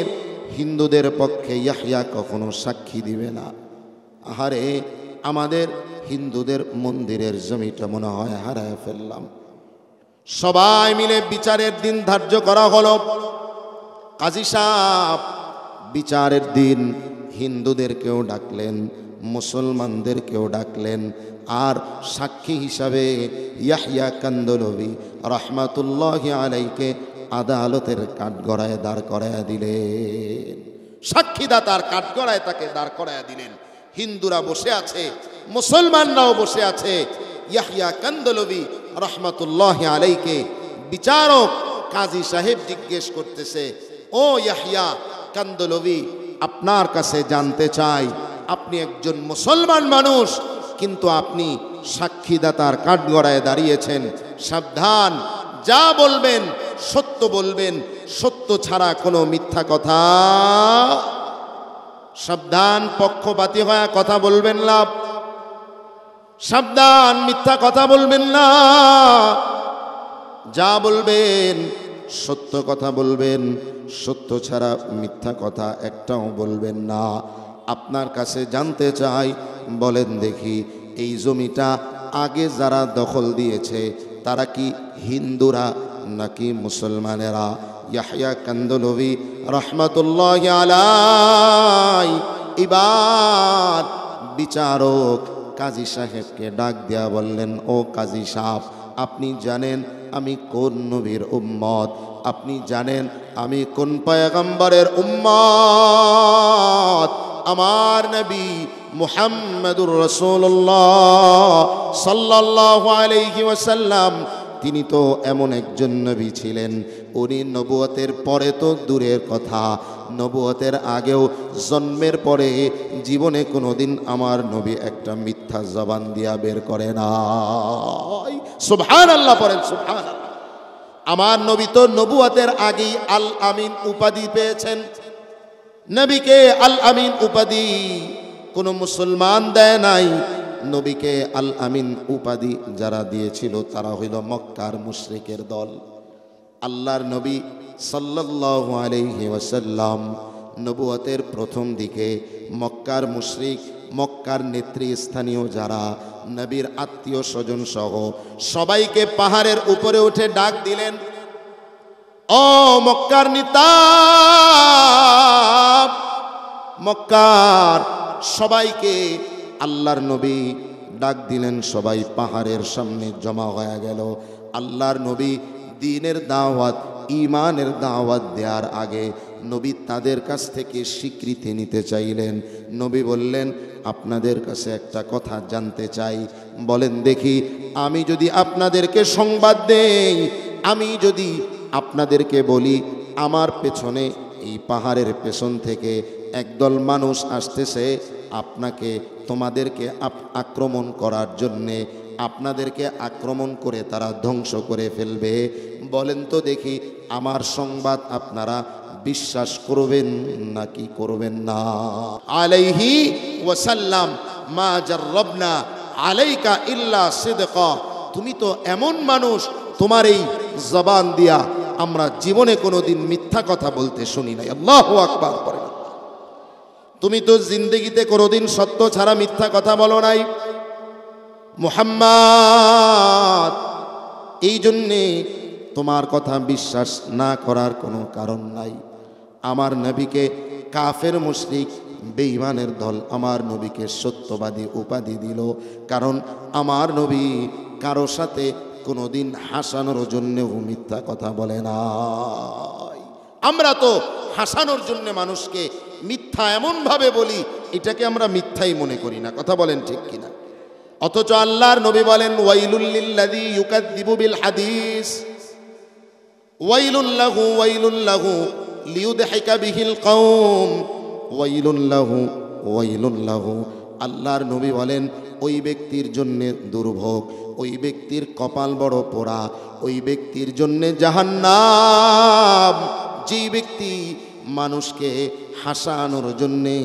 হিন্দুদের পক্ষে ইয়াহইয়া কখনো সাক্ষী দিবে না। আহারে, আমাদের হিন্দুদের মন্দিরের জমিটা মনে হয় হারায় ফেললাম। সবাই মিলে বিচারের দিন ধার্য করা হলো। কাজী সাহেব বিচারের দিন হিন্দুদেরকেও ডাকলেন, মুসলমানদেরকেও ডাকলেন, আর সাক্ষী হিসাবে ইয়াহইয়া কান্দলভি রহমাতুল্লাহি আলাইকে আদালতের কাঠগড়ায় দাঁড় করায় দিলেন। সাক্ষীদাতার কাঠগড়ায় তাকে দাঁড় করায় দিলেন। হিন্দুরা বসে আছে, মুসলমানরাও বসে আছে। ইয়াহইয়া কান্দলভি রহমাতুল্লাহি আলাইকে বিচারক কাজী সাহেব জিজ্ঞেস করতেছে, ও ইয়াহইয়া কান্দলভি, আপনার কাছে জানতে চাই, আপনি একজন মুসলমান মানুষ, কিন্তু আপনি সাক্ষীদাতার কাঠগড়ায় দাঁড়িয়েছেন। সাবধান, যা বলবেন সত্য বলবেন, সত্য ছাড়া কোনো মিথ্যা কথা। সাবধান, পক্ষপাতী হয়ে কথা বলবেন না। সাবধান, মিথ্যা কথা বলবেন না। যা বলবেন সত্য কথা বলবেন, সত্য ছাড়া মিথ্যা কথা একটাও বলবেন না। আপনার কাছে জানতে চাই, বলেন দেখি, এই জমিটা আগে যারা দখল দিয়েছে তারা কি হিন্দুরা নাকি মুসলমানেরা? ইয়াহইয়া কান্দলভি রহমাতুল্লাহি আলাইহি এবার বিচারক কাজী সাহেবকে ডাক দিয়া বললেন, ও কাজী সাহেব, আপনি জানেন আমি কোন নবীর উম্মত? আপনি জানেন আমি কোন পয়গম্বরের উম্মত? আমার নবী মুহাম্মদুর রাসূলুল্লাহ সাল্লাল্লাহু আলাইহি ওয়াসাল্লাম, তিনি তো এমন একজন নবী ছিলেন, উনি নবুয়তের পরে তো দূরের কথা, নবুয়তের আগেও জন্মের পরে জীবনে কোনোদিন আমার নবী একটা মিথ্যা জবান দিয়া বের করে না। সুবহানাল্লাহ পড়েন, সুবহানাল্লাহ। আমার নবী তো নবুয়তের আগেই আল আমিন উপাধি পেয়েছেন। নবীকে আল আমিন উপাধি কোনো মুসলমান দেয় নাই। নবীকে আল আমিন উপাধি যারা দিয়েছিল তারা হইল মক্কার মুশরিকের দল। আল্লাহর নবী সাল্লাল্লাহু আলাইহি ওয়াসাল্লাম নবুয়তের প্রথম দিকে মক্কার মুশরিক, মক্কার নেতৃস্থানীয় যারা নবীর আত্মীয় স্বজন সহ সবাইকে পাহাড়ের উপরে উঠে ডাক দিলেন, ও মক্কার নেতা, মক্কার সবাইকে আল্লাহর নবী ডাক দিলেন। সবাই পাহাড়ের সামনে জমা হয়ে গেল। আল্লাহর নবী দ্বীনের দাওয়াত, ঈমানের দাওয়াত দেওয়ার আগে নবী তাদের কাছ থেকে স্বীকৃতি নিতে চাইলেন। নবী বললেন, আপনাদের কাছে একটা কথা জানতে চাই, বলেন দেখি, আমি যদি আপনাদেরকে সংবাদ দেই, আমি যদি আপনাদেরকে বলি আমার পেছনে এই পাহাড়ের পেছন থেকে একদল মানুষ আসতেছে আপনাকে, তোমাদেরকে আক্রমণ করার জন্যে, আপনাদেরকে আক্রমণ করে তারা ধ্বংস করে ফেলবে, বলেন তো দেখি আমার সংবাদ আপনারা বিশ্বাস করবেন নাকি করবেন না? আলাইহি ওয়াসাল্লাম, মা জাররাবনা আলাইকা ইল্লা সিদকা, তুমি তো এমন মানুষ, তোমার এই জবান দিয়া আমরা জীবনে কোনোদিন মিথ্যা কথা বলতে শুনি নাই। আল্লাহু আকবার পড়েন। তুমি তো জিন্দেগিতে কোনোদিন সত্য ছাড়া মিথ্যা কথা বলো নাই মুহাম্মদ, এই জন্যে তোমার কথা বিশ্বাস না করার কোনো কারণ নাই। আমার নবীকে কাফের মুশরিক বেঈমানের দল আমার নবীকে সত্যবাদী উপাধি দিল, কারণ আমার নবী কারো সাথে কোনোদিন হাসানোর জন্যেও মিথ্যা কথা বলে না। আমরা তো হাসানোর জন্য মানুষকে মিথ্যা এমনভাবে বলি, এটাকে আমরা মিথ্যাই মনে করি না। কথা বলেন ঠিক কিনা? অথচ আল্লাহর নবী বলেন, ওয়াইলুল লিল্লাযী ইউকাযযিবু বিল হাদিস, ওয়াইলুল লাহু লিইউদহিকা বিহিল কওম, ওয়াইলুল লাহু। আল্লাহর নবী বলেন, ওই ব্যক্তির জন্যে দুর্ভোগ, ওই ব্যক্তির কপাল বড় পোড়া, ওই ব্যক্তির জন্যে জাহান্নাম, যেই ব্যক্তি মানুষকে হাসানোর জন্যে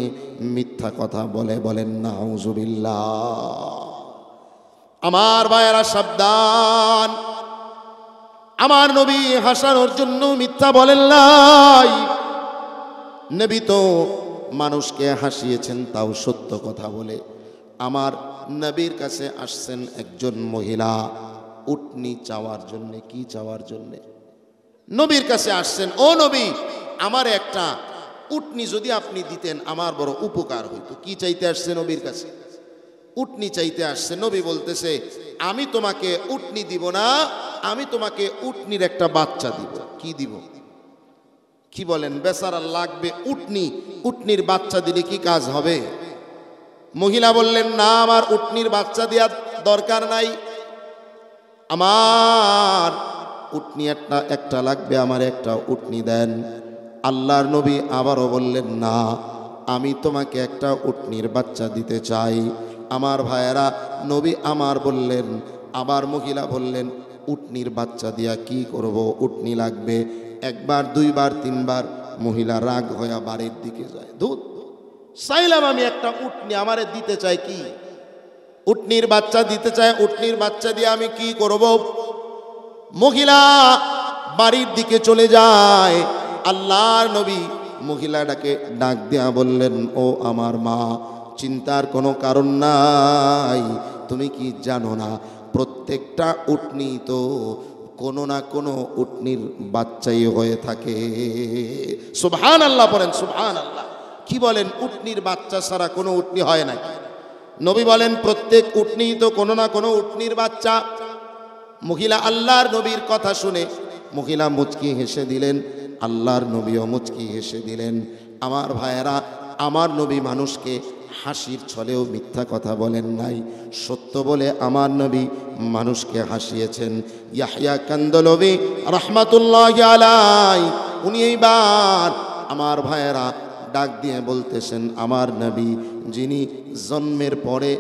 মিথ্যা কথা বলে। বলেন নাউজুবিল্লাহ। আমার ভাইয়েরা সাবধান, আমার নবী হাসানোর জন্য মিথ্যা বলেন নাই। নবী তো মানুষকে হাসিয়েছেন, তাও সত্য কথা বলে। আমার নবীর কাছে আসছেন একজন মহিলা উটনি চাওয়ার জন্যে। কি চাওয়ার জন্যে? নবীর কাছে আসছেন, ও নবী, আমার একটা উটনি যদি আপনি দিতেন আমার বড় উপকার হইতো। কি চাইতে আসছে নবীর কাছে? উটনি চাইতে আসছে। নবী বলতেছে, আমি তোমাকে উটনি দিব না, আমি তোমাকে উটনির একটা বাচ্চা দিব। কি দিব? কি বলেন? বেচারা লাগবে উটনি, উটনির বাচ্চা দিলে কি কাজ হবে? মহিলা বললেন, না, আমার উটনির বাচ্চা দেওয়ার দরকার নাই, আমার উটনি একটা লাগবে, আমার একটা উটনি দেন। আল্লাহর নবী আবারও বললেন, না, আমি তোমাকে একটা উটনির বাচ্চা দিতে চাই। আমার ভাইয়েরা, নবী আমার বললেন, আবার মহিলা বললেন, উটনির বাচ্চা দিয়া কি করব? উটনি লাগবে। একবার, দুইবার, তিনবার মহিলা রাগ হয়ে বাড়ির দিকে যায়। দুধ চাইলাম আমি একটা উটনি, আমারে দিতে চাই কি? উটনির বাচ্চা দিতে চায়। উটনির বাচ্চা দিয়ে আমি কি করব? মহিলা বাড়ির দিকে চলে যায়। আল্লাহর নবী মহিলাটাকে ডাক দিয়া বললেন, ও আমার মা, চিন্তার কোনো কারণ নাই। তুমি কি জানো না, প্রত্যেকটা উটনি তো কোনো না কোনো উটনির বাচ্চাই হয়ে থাকে। সুবহানাল্লাহ বলেন, সুবহানাল্লাহ। কি বলেন? উটনির বাচ্চা ছাড়া কোনো উটনি হয় না। নবী বলেন, প্রত্যেক উটনি তো কোনো না কোনো উটনির বাচ্চা। মহিলা আল্লাহর নবীর কথা শুনে মহিলা মুচকি হেসে দিলেন, আল্লাহর নবীও মুচকি হেসে দিলেন। আমার ভাইয়েরা, আমার নবী মানুষকে হাসির ছলেও মিথ্যা কথা বলেন নাই, সত্য বলে আমার নবী মানুষকে হাসিয়েছেন। ইয়াহইয়া কান্দলবি রাহমাতুল্লাহি আলাইহি, উনি এইবার আমার ভাইয়েরা ডাক দিয়ে বলতেছেন, আমার নবী যিনি জন্মের পরে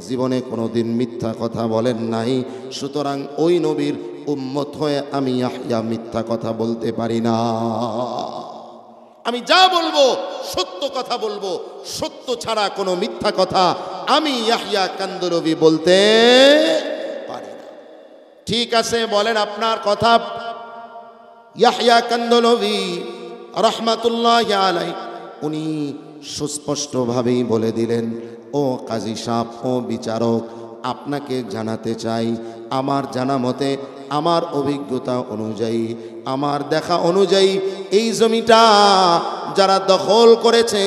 জীবনে কোনোদিন মিথ্যা কথা বলেন নাই, সুতরাং ওই নবীর উম্মত হয়ে আমি ইয়াহইয়া মিথ্যা কথা বলতে পারি না। আমি যা বলবো সত্য কথা বলবো, সত্য ছাড়া কোনো মিথ্যা কথা আমি ইয়াহইয়া কান্দলবি বলতে পারি না। ঠিক আছে, বলেন আপনার কথা। ইয়াহইয়া কান্দলবি রাহমাতুল্লাহি আলাইহি উনি সুস্পষ্টভাবেই বলে দিলেন, ও কাজী সাহেব, ও বিচারক, আপনাকে জানাতে চাই, আমার জানা মতে, আমার অভিজ্ঞতা অনুযায়ী, আমার দেখা অনুযায়ী, এই জমিটা যারা দখল করেছে,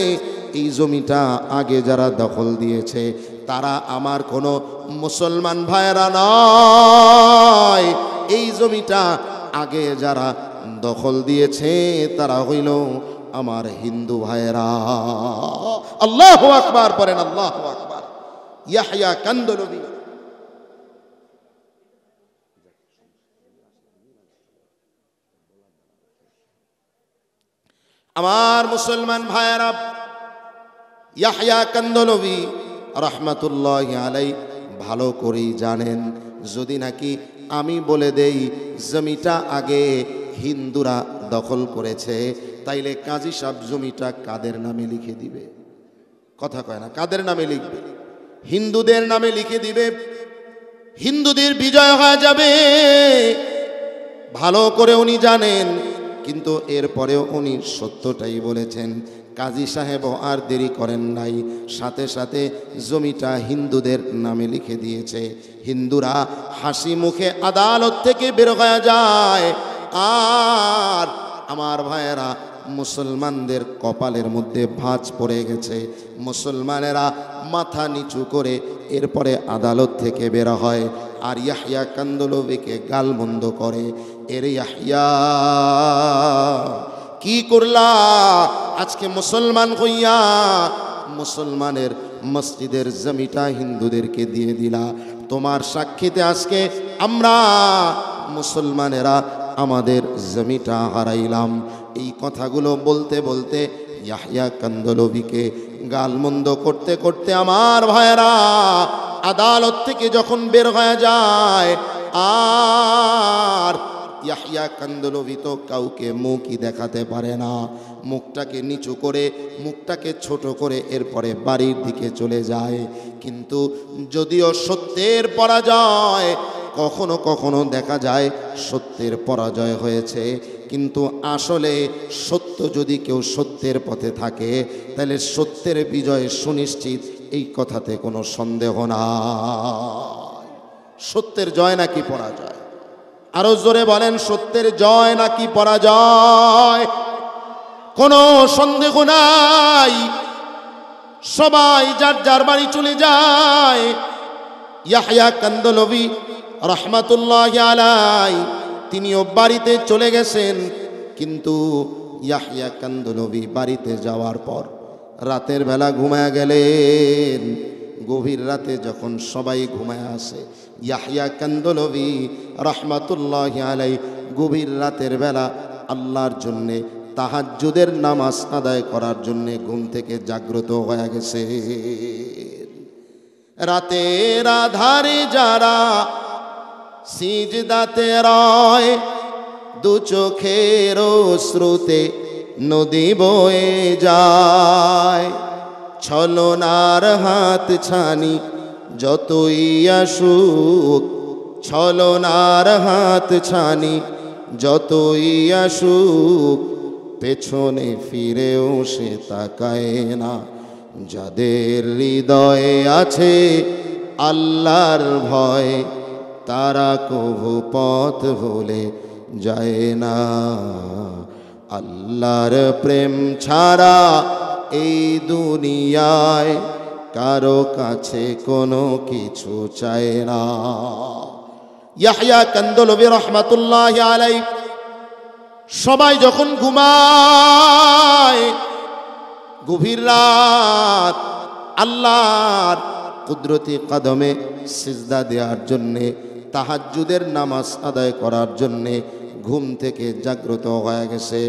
এই জমিটা আগে যারা দখল দিয়েছে, তারা আমার কোনো মুসলমান ভাইয়েরা নয়। এই জমিটা আগে যারা দখল দিয়েছে তারা হইল আমার হিন্দু ভাইয়েরা। আল্লাহু আকবার পড়েন, আল্লাহু আকবার। ইয়াহইয়া কান্দলবি আমার মুসলমান ভাইয়েরা, ইয়াহইয়া কান্দলবি রাহমাতুল্লাহি আলাইহি ভালো করেই জানেন, যদি নাকি আমি বলে দেই জমিটা আগে হিন্দুরা দখল করেছে, তাইলে কাজী সাহেব জমিটা কাদের নামে লিখে দিবে? কথা কয় না? কাদের নামে লিখবে? হিন্দুদের নামে লিখে দিবে। হিন্দুদের বিজয় হয়ে যাবে, ভালো করে উনি জানেন। কিন্তু এরপরেও উনি সত্যটাই বলেছেন। কাজী সাহেবও আর দেরি করেন নাই, সাথে সাথে জমিটা হিন্দুদের নামে লিখে দিয়েছে। হিন্দুরা হাসি মুখে আদালত থেকে বের হয়ে যায়। আর আমার ভাইয়েরা, মুসলমানদের কপালের মধ্যে ভাঁজ পড়ে গেছে। মুসলমানেরা মাথা নিচু করে এরপরে আদালত থেকে বের হয়, আর ইয়াহইয়া কান্দলবিকে গালমন্দ করে, এর ইয়াহইয়া কি করলা? আজকে মুসলমান হইয়া মুসলমানের মসজিদের জমিটা হিন্দুদেরকে দিয়ে দিলা। তোমার সাক্ষীতে আজকে আমরা মুসলমানেরা আমাদের জমিটা হারাইলাম। এই কথাগুলো বলতে বলতে ইয়াহইয়া কান্দলবিকে গালমন্দ করতে করতে আমার ভাইয়েরা আদালত থেকে যখন বের হয়ে যায়, আর ইয়াহইয়া কান্দলবি তো কাউকে মুখই দেখাতে পারে না, মুখটাকে নিচু করে, মুখটাকে ছোট করে এরপরে বাড়ির দিকে চলে যায়। কিন্তু যদিও সত্যের পরাজয়, কখনো কখনো দেখা যায় সত্যের পরাজয় হয়েছে, কিন্তু আসলে সত্য যদি কেউ সত্যের পথে থাকে তাহলে সত্যের বিজয় সুনিশ্চিত, এই কথাতে কোনো সন্দেহ নাই। সত্যের জয় নাকি পরাজয়? আরো জোরে বলেন, সত্যের জয় নাকি পরাজয়? কোনো সন্দেহ নাই। সবাই যার যার বাড়ি চলে যায়। ইয়াহইয়া কান্দলবি রহমাতুল্লাহি আলাইহি তিনিও বাড়িতে চলে গেছেন। কিন্তু ইয়াহইয়া কান্দলবি বাড়িতে যাওয়ার পর রাতের বেলা ঘুমায়া গেলেন। গভীর রাতে যখন সবাই ঘুমায় আসে, ইয়াহইয়া কান্দলবি রহমাতুল্লাহি আলাইহি গভীর রাতের বেলা আল্লাহর জন্যে তাহাজ্জুদের নামাজ আদায় করার জন্যে ঘুম থেকে জাগ্রত হয়ে গেছে। রাতের আধারে যারা সিজদাতে রয়, দু চোখের শ্রুতে নদী বয়ে যায়। ছলনার হাত ছানি যতই আসুক, ছলনার হাত ছানি যতই আসুক, পেছনে ফিরেও সে তাকায় না। যাদের হৃদয়ে আছে আল্লাহর ভয়, তারা কভু পথ ভুলে যায় না। আল্লাহর প্রেম ছাড়া এই দুনিয়ায় কারো কাছে কোনো কিছু চায় না। ইয়াহইয়া কান্দলবি রহমাতুল্লাহি আলাইহি সবাই যখন ঘুমায়, গভীর রাত আল্লাহর কুদরতি কদমে সিজদা দেওয়ার জন্যে, তাহাজ্জুদের নামাজ আদায় করার জন্যে ঘুম থেকে জাগ্রত হয়ে গেছে।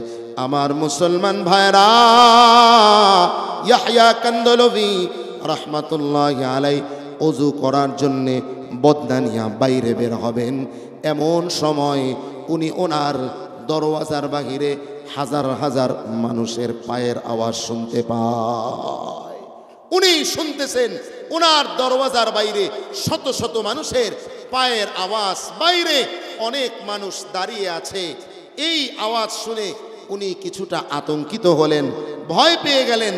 আমার মুসলমান ভাইরা, ইয়াহইয়া কান্দলবি রহমাতুল্লাহি আলাইহি ওযু করার জন্যে বদনানিয়া বাইরে বের হবেন। এমন সময় উনি ওনার দরওয়াজার বাহিরে হাজার হাজার মানুষের পায়ের আওয়াজ শুনতে পায়। উনি শুনতেছেন ওনার দরওয়াজার বাইরে শত শত মানুষের পায়ের আওয়াজ, বাইরে অনেক মানুষ দাঁড়িয়ে আছে। এই আওয়াজ শুনে উনি কিছুটা আতঙ্কিত হলেন, ভয় পেয়ে গেলেন।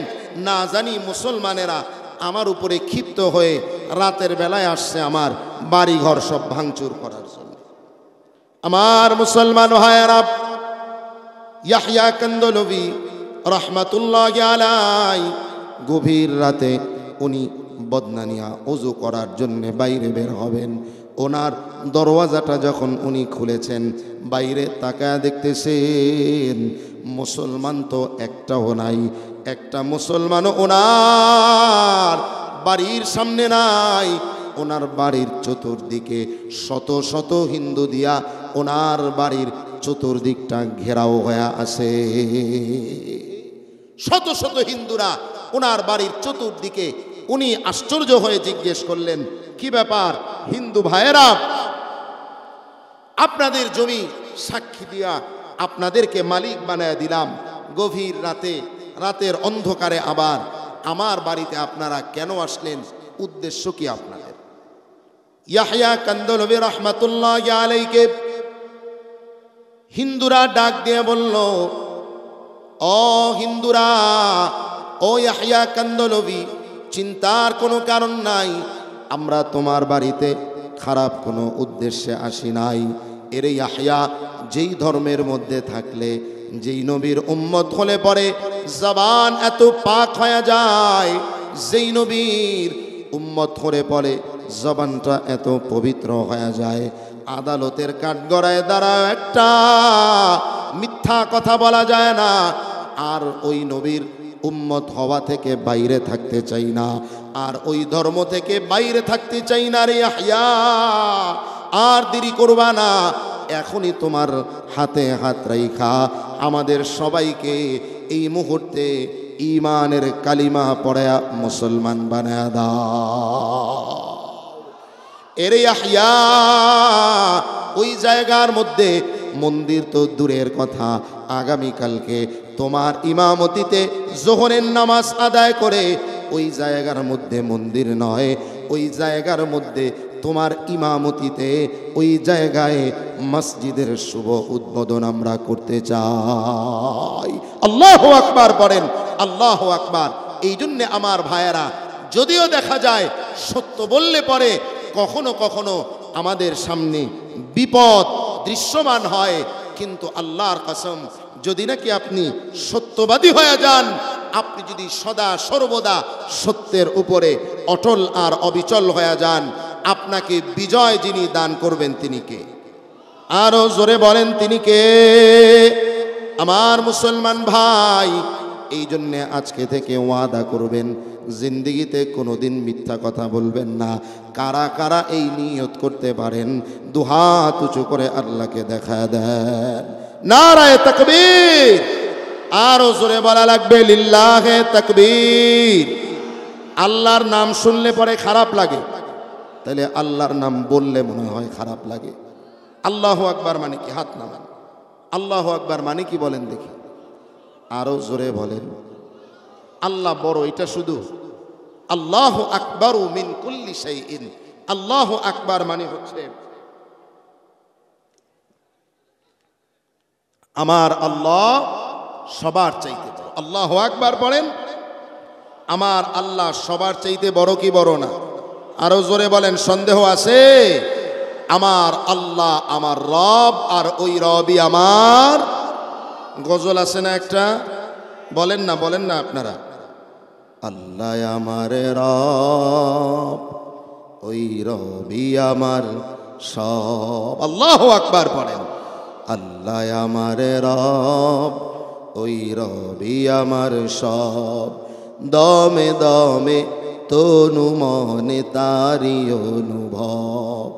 না জানি মুসলমানেরা আমার উপরে ক্ষিপ্ত হয়ে রাতের বেলায় আসছে আমার বাড়িঘর সব ভাঙচুর করার জন্য। আমার মুসলমান ভাইয়েরা, ইয়াহইয়া কান্দলবি রহমাতুল্লাহি আলাইহি গভীর রাতে উনি বদনানিয়া ওযু করার জন্য বাইরে বের হবেন। ওনার দরওয়াজাটা যখন উনি খুলেছেন, বাইরে তাকায় দেখতেছেন মুসলমান তো একটাও নাই। একটা মুসলমানও ওনার বাড়ির সামনে নাই। ওনার বাড়ির চতুর্দিকে শত শত হিন্দু দিয়া ওনার বাড়ির চতুর্দিকটা ঘেরাও হয়ে আছে। শত শত হিন্দুরা ওনার বাড়ির চতুর্দিকে। উনি আশ্চর্য হয়ে জিজ্ঞেস করলেন, কি ব্যাপার হিন্দু ভাইয়েরা, আপনাদের জমি সাক্ষী দিয়া আপনাদেরকে মালিক বানায় দিলাম, গভীর রাতে, রাতের অন্ধকারে আবার আমার বাড়িতে আপনারা কেন আসলেন? উদ্দেশ্য কি আপনাদের? ইয়াহইয়া কান্দলবি রহমাতুল্লাহি আলাইহিকে হিন্দুরা ডাক দিয়ে বলল, ও হিন্দুরা, ও ইয়াহইয়া কান্দলবি, চিন্তার কোনো কারণ নাই। আমরা তোমার বাড়িতে খারাপ কোনো উদ্দেশ্যে আসি নাই। এরে ইয়াহইয়া, যেই ধর্মের মধ্যে থাকলে, যেই নবীর উম্মত হলে পরে জবান এত পাক হয়ে যায়, যেই নবীর উম্মত হলে পরে জবানটা এত পবিত্র হয়ে যায়, আদালতের কাঠগড়ায় দাঁড়ায় একটা মিথ্যা কথা বলা যায় না। আর ওই নবীর উম্মত হওয়া থেকে বাইরে থাকতে চাই না, আর ওই ধর্ম থেকে বাইরে থাকতে চাই না। রে ইয়াহইয়া, আর দেরি করবা না, এখনই তোমার হাতে হাত রাইখা আমাদের সবাইকে এই মুহূর্তে ঈমানের কালিমা পড়া মুসলমান বানায়া দাও। এরে ইয়াহইয়া ওই জায়গার মধ্যে মন্দির তো দূরের কথা, আগামীকালকে তোমার ইমামতিতে যোহরের নামাজ আদায় করে ওই জায়গার মধ্যে মন্দির নয়, ওই জায়গার মধ্যে তোমার ইমামতিতে ওই জায়গায় মসজিদের শুভ উদ্বোধন আমরা করতে চাই। আল্লাহু আকবার বলেন, আল্লাহু আকবার। এই জন্যে আমার ভাইয়েরা, যদিও দেখা যায় সত্য বললে পরে কখনো কখনো আমাদের সামনে বিপদ দৃশ্যমান হয়, কিন্তু আল্লাহর কসম, যদি নাকি আপনি সত্যবাদী হয়ে যান, আপনি যদি সদা সর্বদা সত্যের উপরে অটল আর অবিচল হয়ে যান, আপনাকে বিজয় যিনি দান করবেন তিনি কে? আরো জোরে বলেন, তিনি কে? আমার মুসলমান ভাই, এই জন্যে আজকে থেকে ওয়াদা করবেন, জিন্দিগিতে কোনোদিন মিথ্যা কথা বলবেন না। কারা কারা এই নিয়ত করতে পারেন দুহাত উঁচু করে আল্লাহকে দেখা দেন। নারায়ে তাকবীর। আরো জোরে বলা লাগবে, লিল্লাহে তাকবীর। আল্লাহর নাম শুনলে পরে খারাপ লাগে, তাহলে আল্লাহর নাম বললে মনে হয় খারাপ লাগে। আল্লাহু আকবার মানে কি? হাত নামান। আল্লাহু আকবার মানে কি বলেন দেখি? আরো জোরে বলেন। আল্লাহ বড়, এটা শুধু আল্লাহু আকবারু মিন কুল্লি শাইইন। আল্লাহু আকবার মানে হচ্ছে আমার আল্লাহ সবার চাইতে বড়। আল্লাহু আকবার বলেন, আমার আল্লাহ সবার চাইতে বড় কি বড় না? আরো জোরে বলেন, সন্দেহ আছে? আমার আল্লাহ আমার রব, আর ওই রবই আমার। গজল আছে না একটা, বলেন না, বলেন না আপনারা? আল্লাহ আমার রব, ওই রবি আমার সব। আল্লাহু আকবার পড়েন। আল্লাহ আমার রব, ওই রবি আমার সব। দমে দমে তনু মনে তারি অনুভব।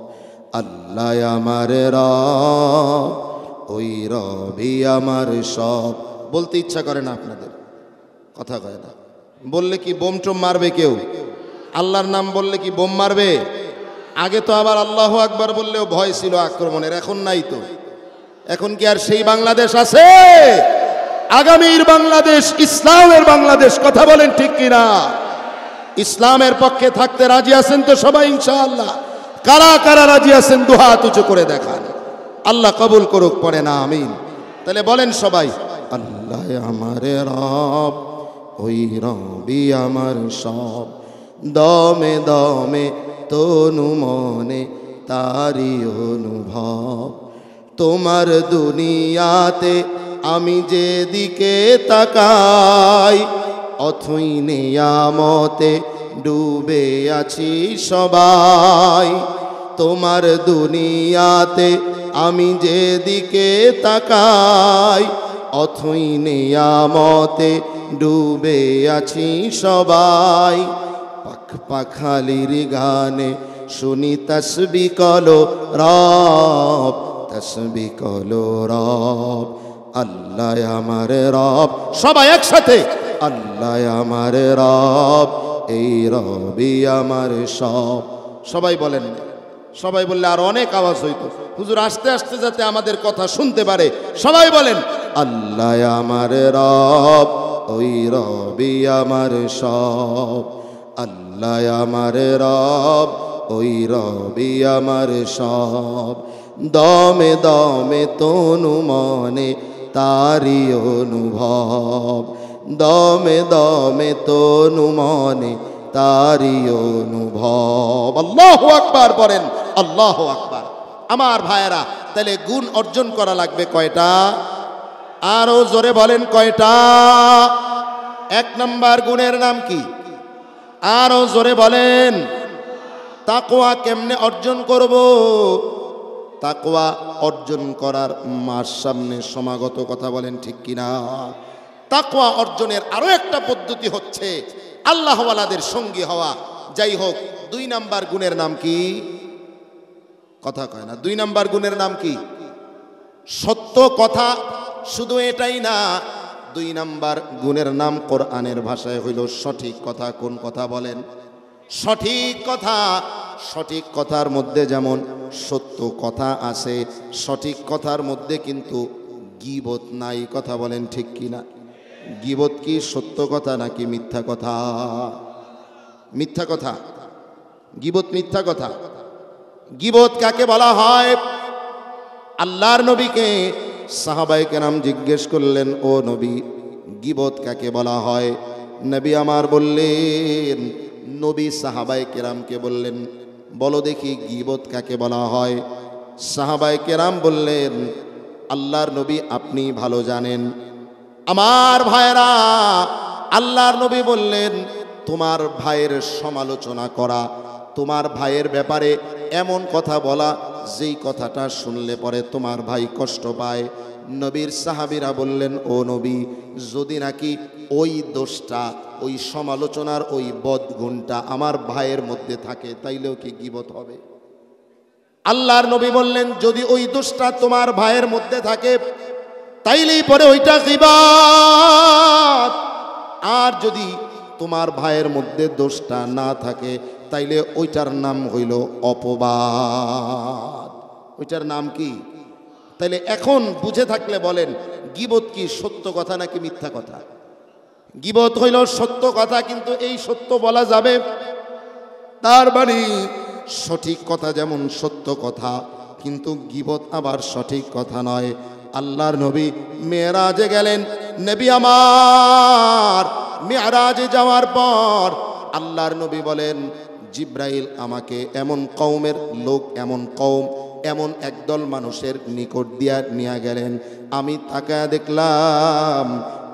আল্লাহ আমার রব, ওই রবি আমার সব। বলতে ইচ্ছা করে না আপনাদের? কথা কয় না। বললে কি বোম টোম মারবে কেউ? আল্লাহর নাম বললে কি বোম মারবে? আগে তো আবার আল্লাহু আকবার বললেও ভয় ছিল আক্রমণের, এখন নাই তো। এখন কি আর সেই বাংলাদেশ আছে? আগামীর বাংলাদেশ ইসলামের বাংলাদেশ। কথা বলেন ঠিক কিনা? ইসলামের পক্ষে থাকতে রাজি আছেন তো সবাই ইনশাআল্লাহ? কারা কারা রাজি আছেন দুহাত উঁচু করে দেখান। আল্লাহ কবুল করুক, পড়ে না আমিন। তাহলে বলেন সবাই, আল্লাহ আমার রব, ওই রবি আমার সব। দমে দমে তনু মনে তারি অনুভব। তোমার দুনিয়াতে আমি যেদিকে তাকাই, অথই নিয়ামতে ডুবে আছি সবাই। তোমার দুনিয়াতে আমি যেদিকে তাকাই, অথই নিয়ামতে ডুবে আছি সবাই। পাখ পাখালির গানে শুনি তসবিহ কলো রব, তসবিহ কলো রব। আল্লাহ আমার রব। সবাই একসাথে, আল্লাহ আমার রব, এই রবি আমার সব। সবাই বলেন। সবাই বললে আর অনেক আওয়াজ হইতো। হুজুর আস্তে আস্তে যাতে আমাদের কথা শুনতে পারে, সবাই বলেন, আল্লাহ আমার রব, ওই রবি আমার সব। আল্লাহ আমার রব, ওই রবি আমার সব। দমে দমে তনু মনে তারি অনুভব। দমে দমে তনু মনে তারি অনুভব। আল্লাহু আকবার বলেন, আল্লাহু আকবার। আমার ভাইয়েরা, তাহলে গুণ অর্জন করা লাগবে কয়টা? আরো জোরে বলেন, কয়টা? এক নাম্বার গুণের নাম কি? আরো জোরে বলেন। তাকওয়া কেমনে অর্জন করব? তাকওয়া অর্জন করার মাস সামনে সমাগত, কথা বলেন ঠিক কিনা? তাকওয়া অর্জনের আরো একটা পদ্ধতি হচ্ছে আল্লাহওয়ালাদের সঙ্গী হওয়া। যাই হোক, 2 নাম্বার গুণের নাম কি? কথা কয় না। 2 নাম্বার গুণের নাম কি? সত্য কথা। শুধু এটাই না, 2 নাম্বার গুণের নাম কোরআনের ভাষায় হইল সঠিক কথা। কোন কথা বলেন? সঠিক কথা। সঠিক কথার মধ্যে যেমন সত্য কথা আছে, সঠিক কথার মধ্যে কিন্তু গীবত নাই। কথা বলেন ঠিক কিনা? গীবত কি সত্য কথা নাকি মিথ্যা কথা? মিথ্যা কথা। গীবত মিথ্যা কথা। গীবত কাকে বলা হয়? আল্লাহর নবীকে সাহাবায়ে কেরাম জিজ্ঞেস করলেন, ও নবী, গীবত কাকে বলা হয়? নবী আমার বললেন, নবী সাহাবায়ে কেরামকে বললেন, বলো দেখি গীবত কাকে বলা হয়? সাহাবায়ে কেরাম বললেন, আল্লাহর নবী আপনি ভালো জানেন। আমার ভাইরা, আল্লাহর নবী বললেন, তোমার ভাইয়ের সমালোচনা করা, তোমার ভাইয়ের ব্যাপারে এমন কথা বলা যেই কথাটা শুনলে পরে তোমার ভাই কষ্ট পায়। নবীর সাহাবীরা বললেন, ও নবী, যদি নাকি ওই দোষটা, ওই সমালোচনার ওই বদগুণটা আমার ভাইয়ের মধ্যে থাকে, তাইলেও কি গীবত হবে? আল্লাহর নবী বললেন, যদি ওই দোষটা তোমার ভাইয়ের মধ্যে থাকে তাইলেই পরে ওইটা গীবত। আর যদি তোমার ভাইয়ের মধ্যে দোষটা না থাকে তাইলে ওইটার নাম হইল অপবাদ। ওইটার নাম কি? তাইলে এখন বুঝে থাকলে বলেন, গীবত কি সত্য কথা নাকি মিথ্যা কথা? গীবত হইল সত্য কথা, কিন্তু এই সত্য বলা যাবে, তার মানে সঠিক কথা যেমন সত্য কথা, কিন্তু গীবত আবার সঠিক কথা নয়। আল্লাহর নবী মেরাজে গেলেন। নবী আমার মেরাজে যাওয়ার পর আল্লাহর নবী বলেন, জিব্রাইল আমাকে এমন কওমের লোক, এমন কওম, এমন একদল মানুষের নিকট দিয়া নিয়ে গেলেন। আমি তাকায়া দেখলাম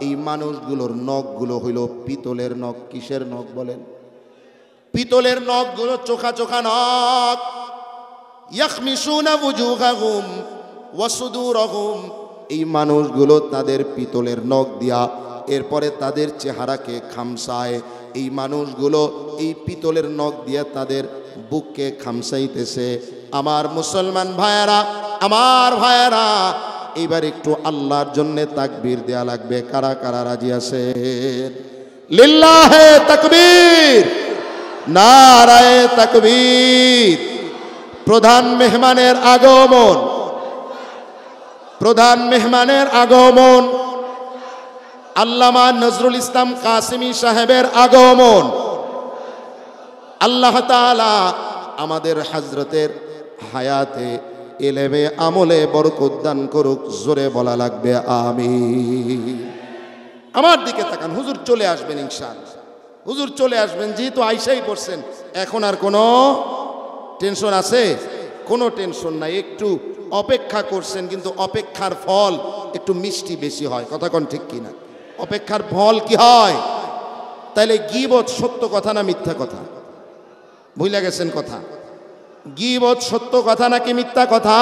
এই মানুষগুলোর নখগুলো হইল পিতলের নখ। কিসের নখ বলেন? পিতলের নখগুলো, চোখা চোখা নখ। ইয়াখমিসুনা ওয়ুজুহাহুম ওয়া সুদুরহুম, এই মানুষগুলো তাদের পিতলের নখ দিয়া এরপরে তাদের চেহারাকে খামসায়। এই মানুষগুলো এই পিতলের নখ দিয়া তাদের বুককে খামসাইতেছে। আমার মুসলমান ভাইয়েরা, আমার ভাইয়েরা, এইবার একটু আল্লাহর জন্য তাকবীর দেয়া লাগবে। কারা কারা রাজি আছেন? লিল্লাহে তাকবীর, নারায়ে তাকবীর। প্রধান মেহমানের আগমন, প্রধান মেহমানের আগমন, আল্লামা নজরুল ইসলাম কাসেমি সাহেবের আগমন। আল্লাহ তাআলা আমাদের হযরতের হায়াতে, ইলমে, আমলে বরকত দান করুক। জোরে বলা লাগবে আমিন। আমার দিকে তাকান, হুজুর চলে আসবেন ইনশাআল্লাহ। হুজুর চলে আসবেন, যেহেতু আইসাই পড়ছেন, এখন আর কোনো টেনশন আছে? কোনো টেনশন নাই। একটু অপেক্ষা করছেন, কিন্তু অপেক্ষার ফল একটু মিষ্টি বেশি হয়। কথা কোন ঠিক কিনা? অপেক্ষার ফল কি হয়? তাইলে গীবত সত্য কথা না মিথ্যা কথা? ভুলে গেছেন কথা? গীবত সত্য কথা নাকি মিথ্যা কথা?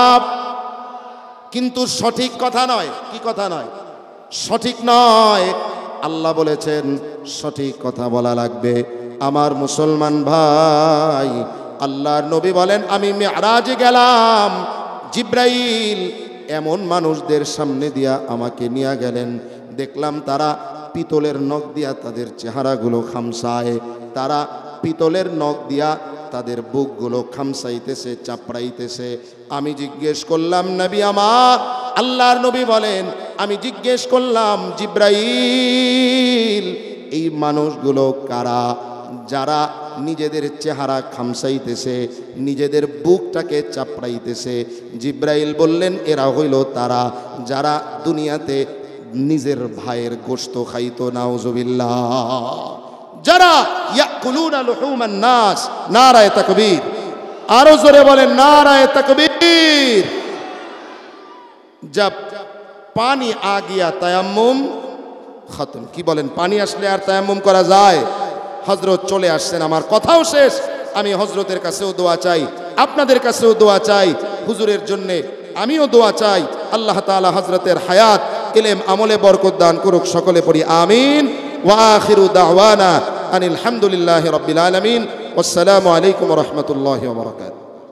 কিন্তু সঠিক কথা নয়। কি কথা নয়? সঠিক নয়। আল্লাহ বলেছেন সঠিক কথা বলা লাগবে। আমার মুসলমান ভাই, আল্লাহর নবী বলেন, আমি মেরাজে গেলাম, জিব্রাইল এমন মানুষদের সামনে দিয়া আমাকে নিয়ে গেলেন, দেখলাম তারা পিতলের নখ দিয়া তাদের চেহারাগুলো খামসায়, তারা পিতলের নখ দিয়া তাদের বুকগুলো খামসাইতেছে, চাপড়াইতেছে। আমি জিজ্ঞেস করলাম, নবী আমার, আল্লাহর নবী বলেন, আমি জিজ্ঞেস করলাম, জিব্রাইল এই মানুষগুলো কারা যারা নিজেদের চেহারা খামসাইতেছে, নিজেদের বুকটাকে চাপড়াইতেছে? জিব্রাইল বললেন, এরা হইল তারা যারা দুনিয়াতে নিজের ভাইয়ের গোশত খাইতো। নাউজুবিল্লাহ। যারা ইয়াকুলুনা লুহুমান নাস। নারায়ে তাকবীর। আরো জোরে বলেন নারায়ে তাকবীর। जब पानी आ गया तयम्मुम खत्म। কি বলেন? পানি আসলে আর তায়াম্মুম করা যায়? হযরত চলে আসছেন, আমার কথাও শেষ। আমি হযরতের কাছেও দোয়া চাই, আপনাদের কাছেও দোয়া চাই, হুজুরের জন্য আমিও দোয়া চাই। আল্লাহ তাআলা হযরতের হায়াত, ইলম, আমলে বরকত দান করুক। সকলে পড়ি আমিন। ওয়া আখিরু দাওয়ানা আনিল হামদুলিল্লাহি রাব্বিল আলামিন। ওয়াসসালামু আলাইকুম ওয়া রাহমাতুল্লাহি ওয়া বারাকাতুহু।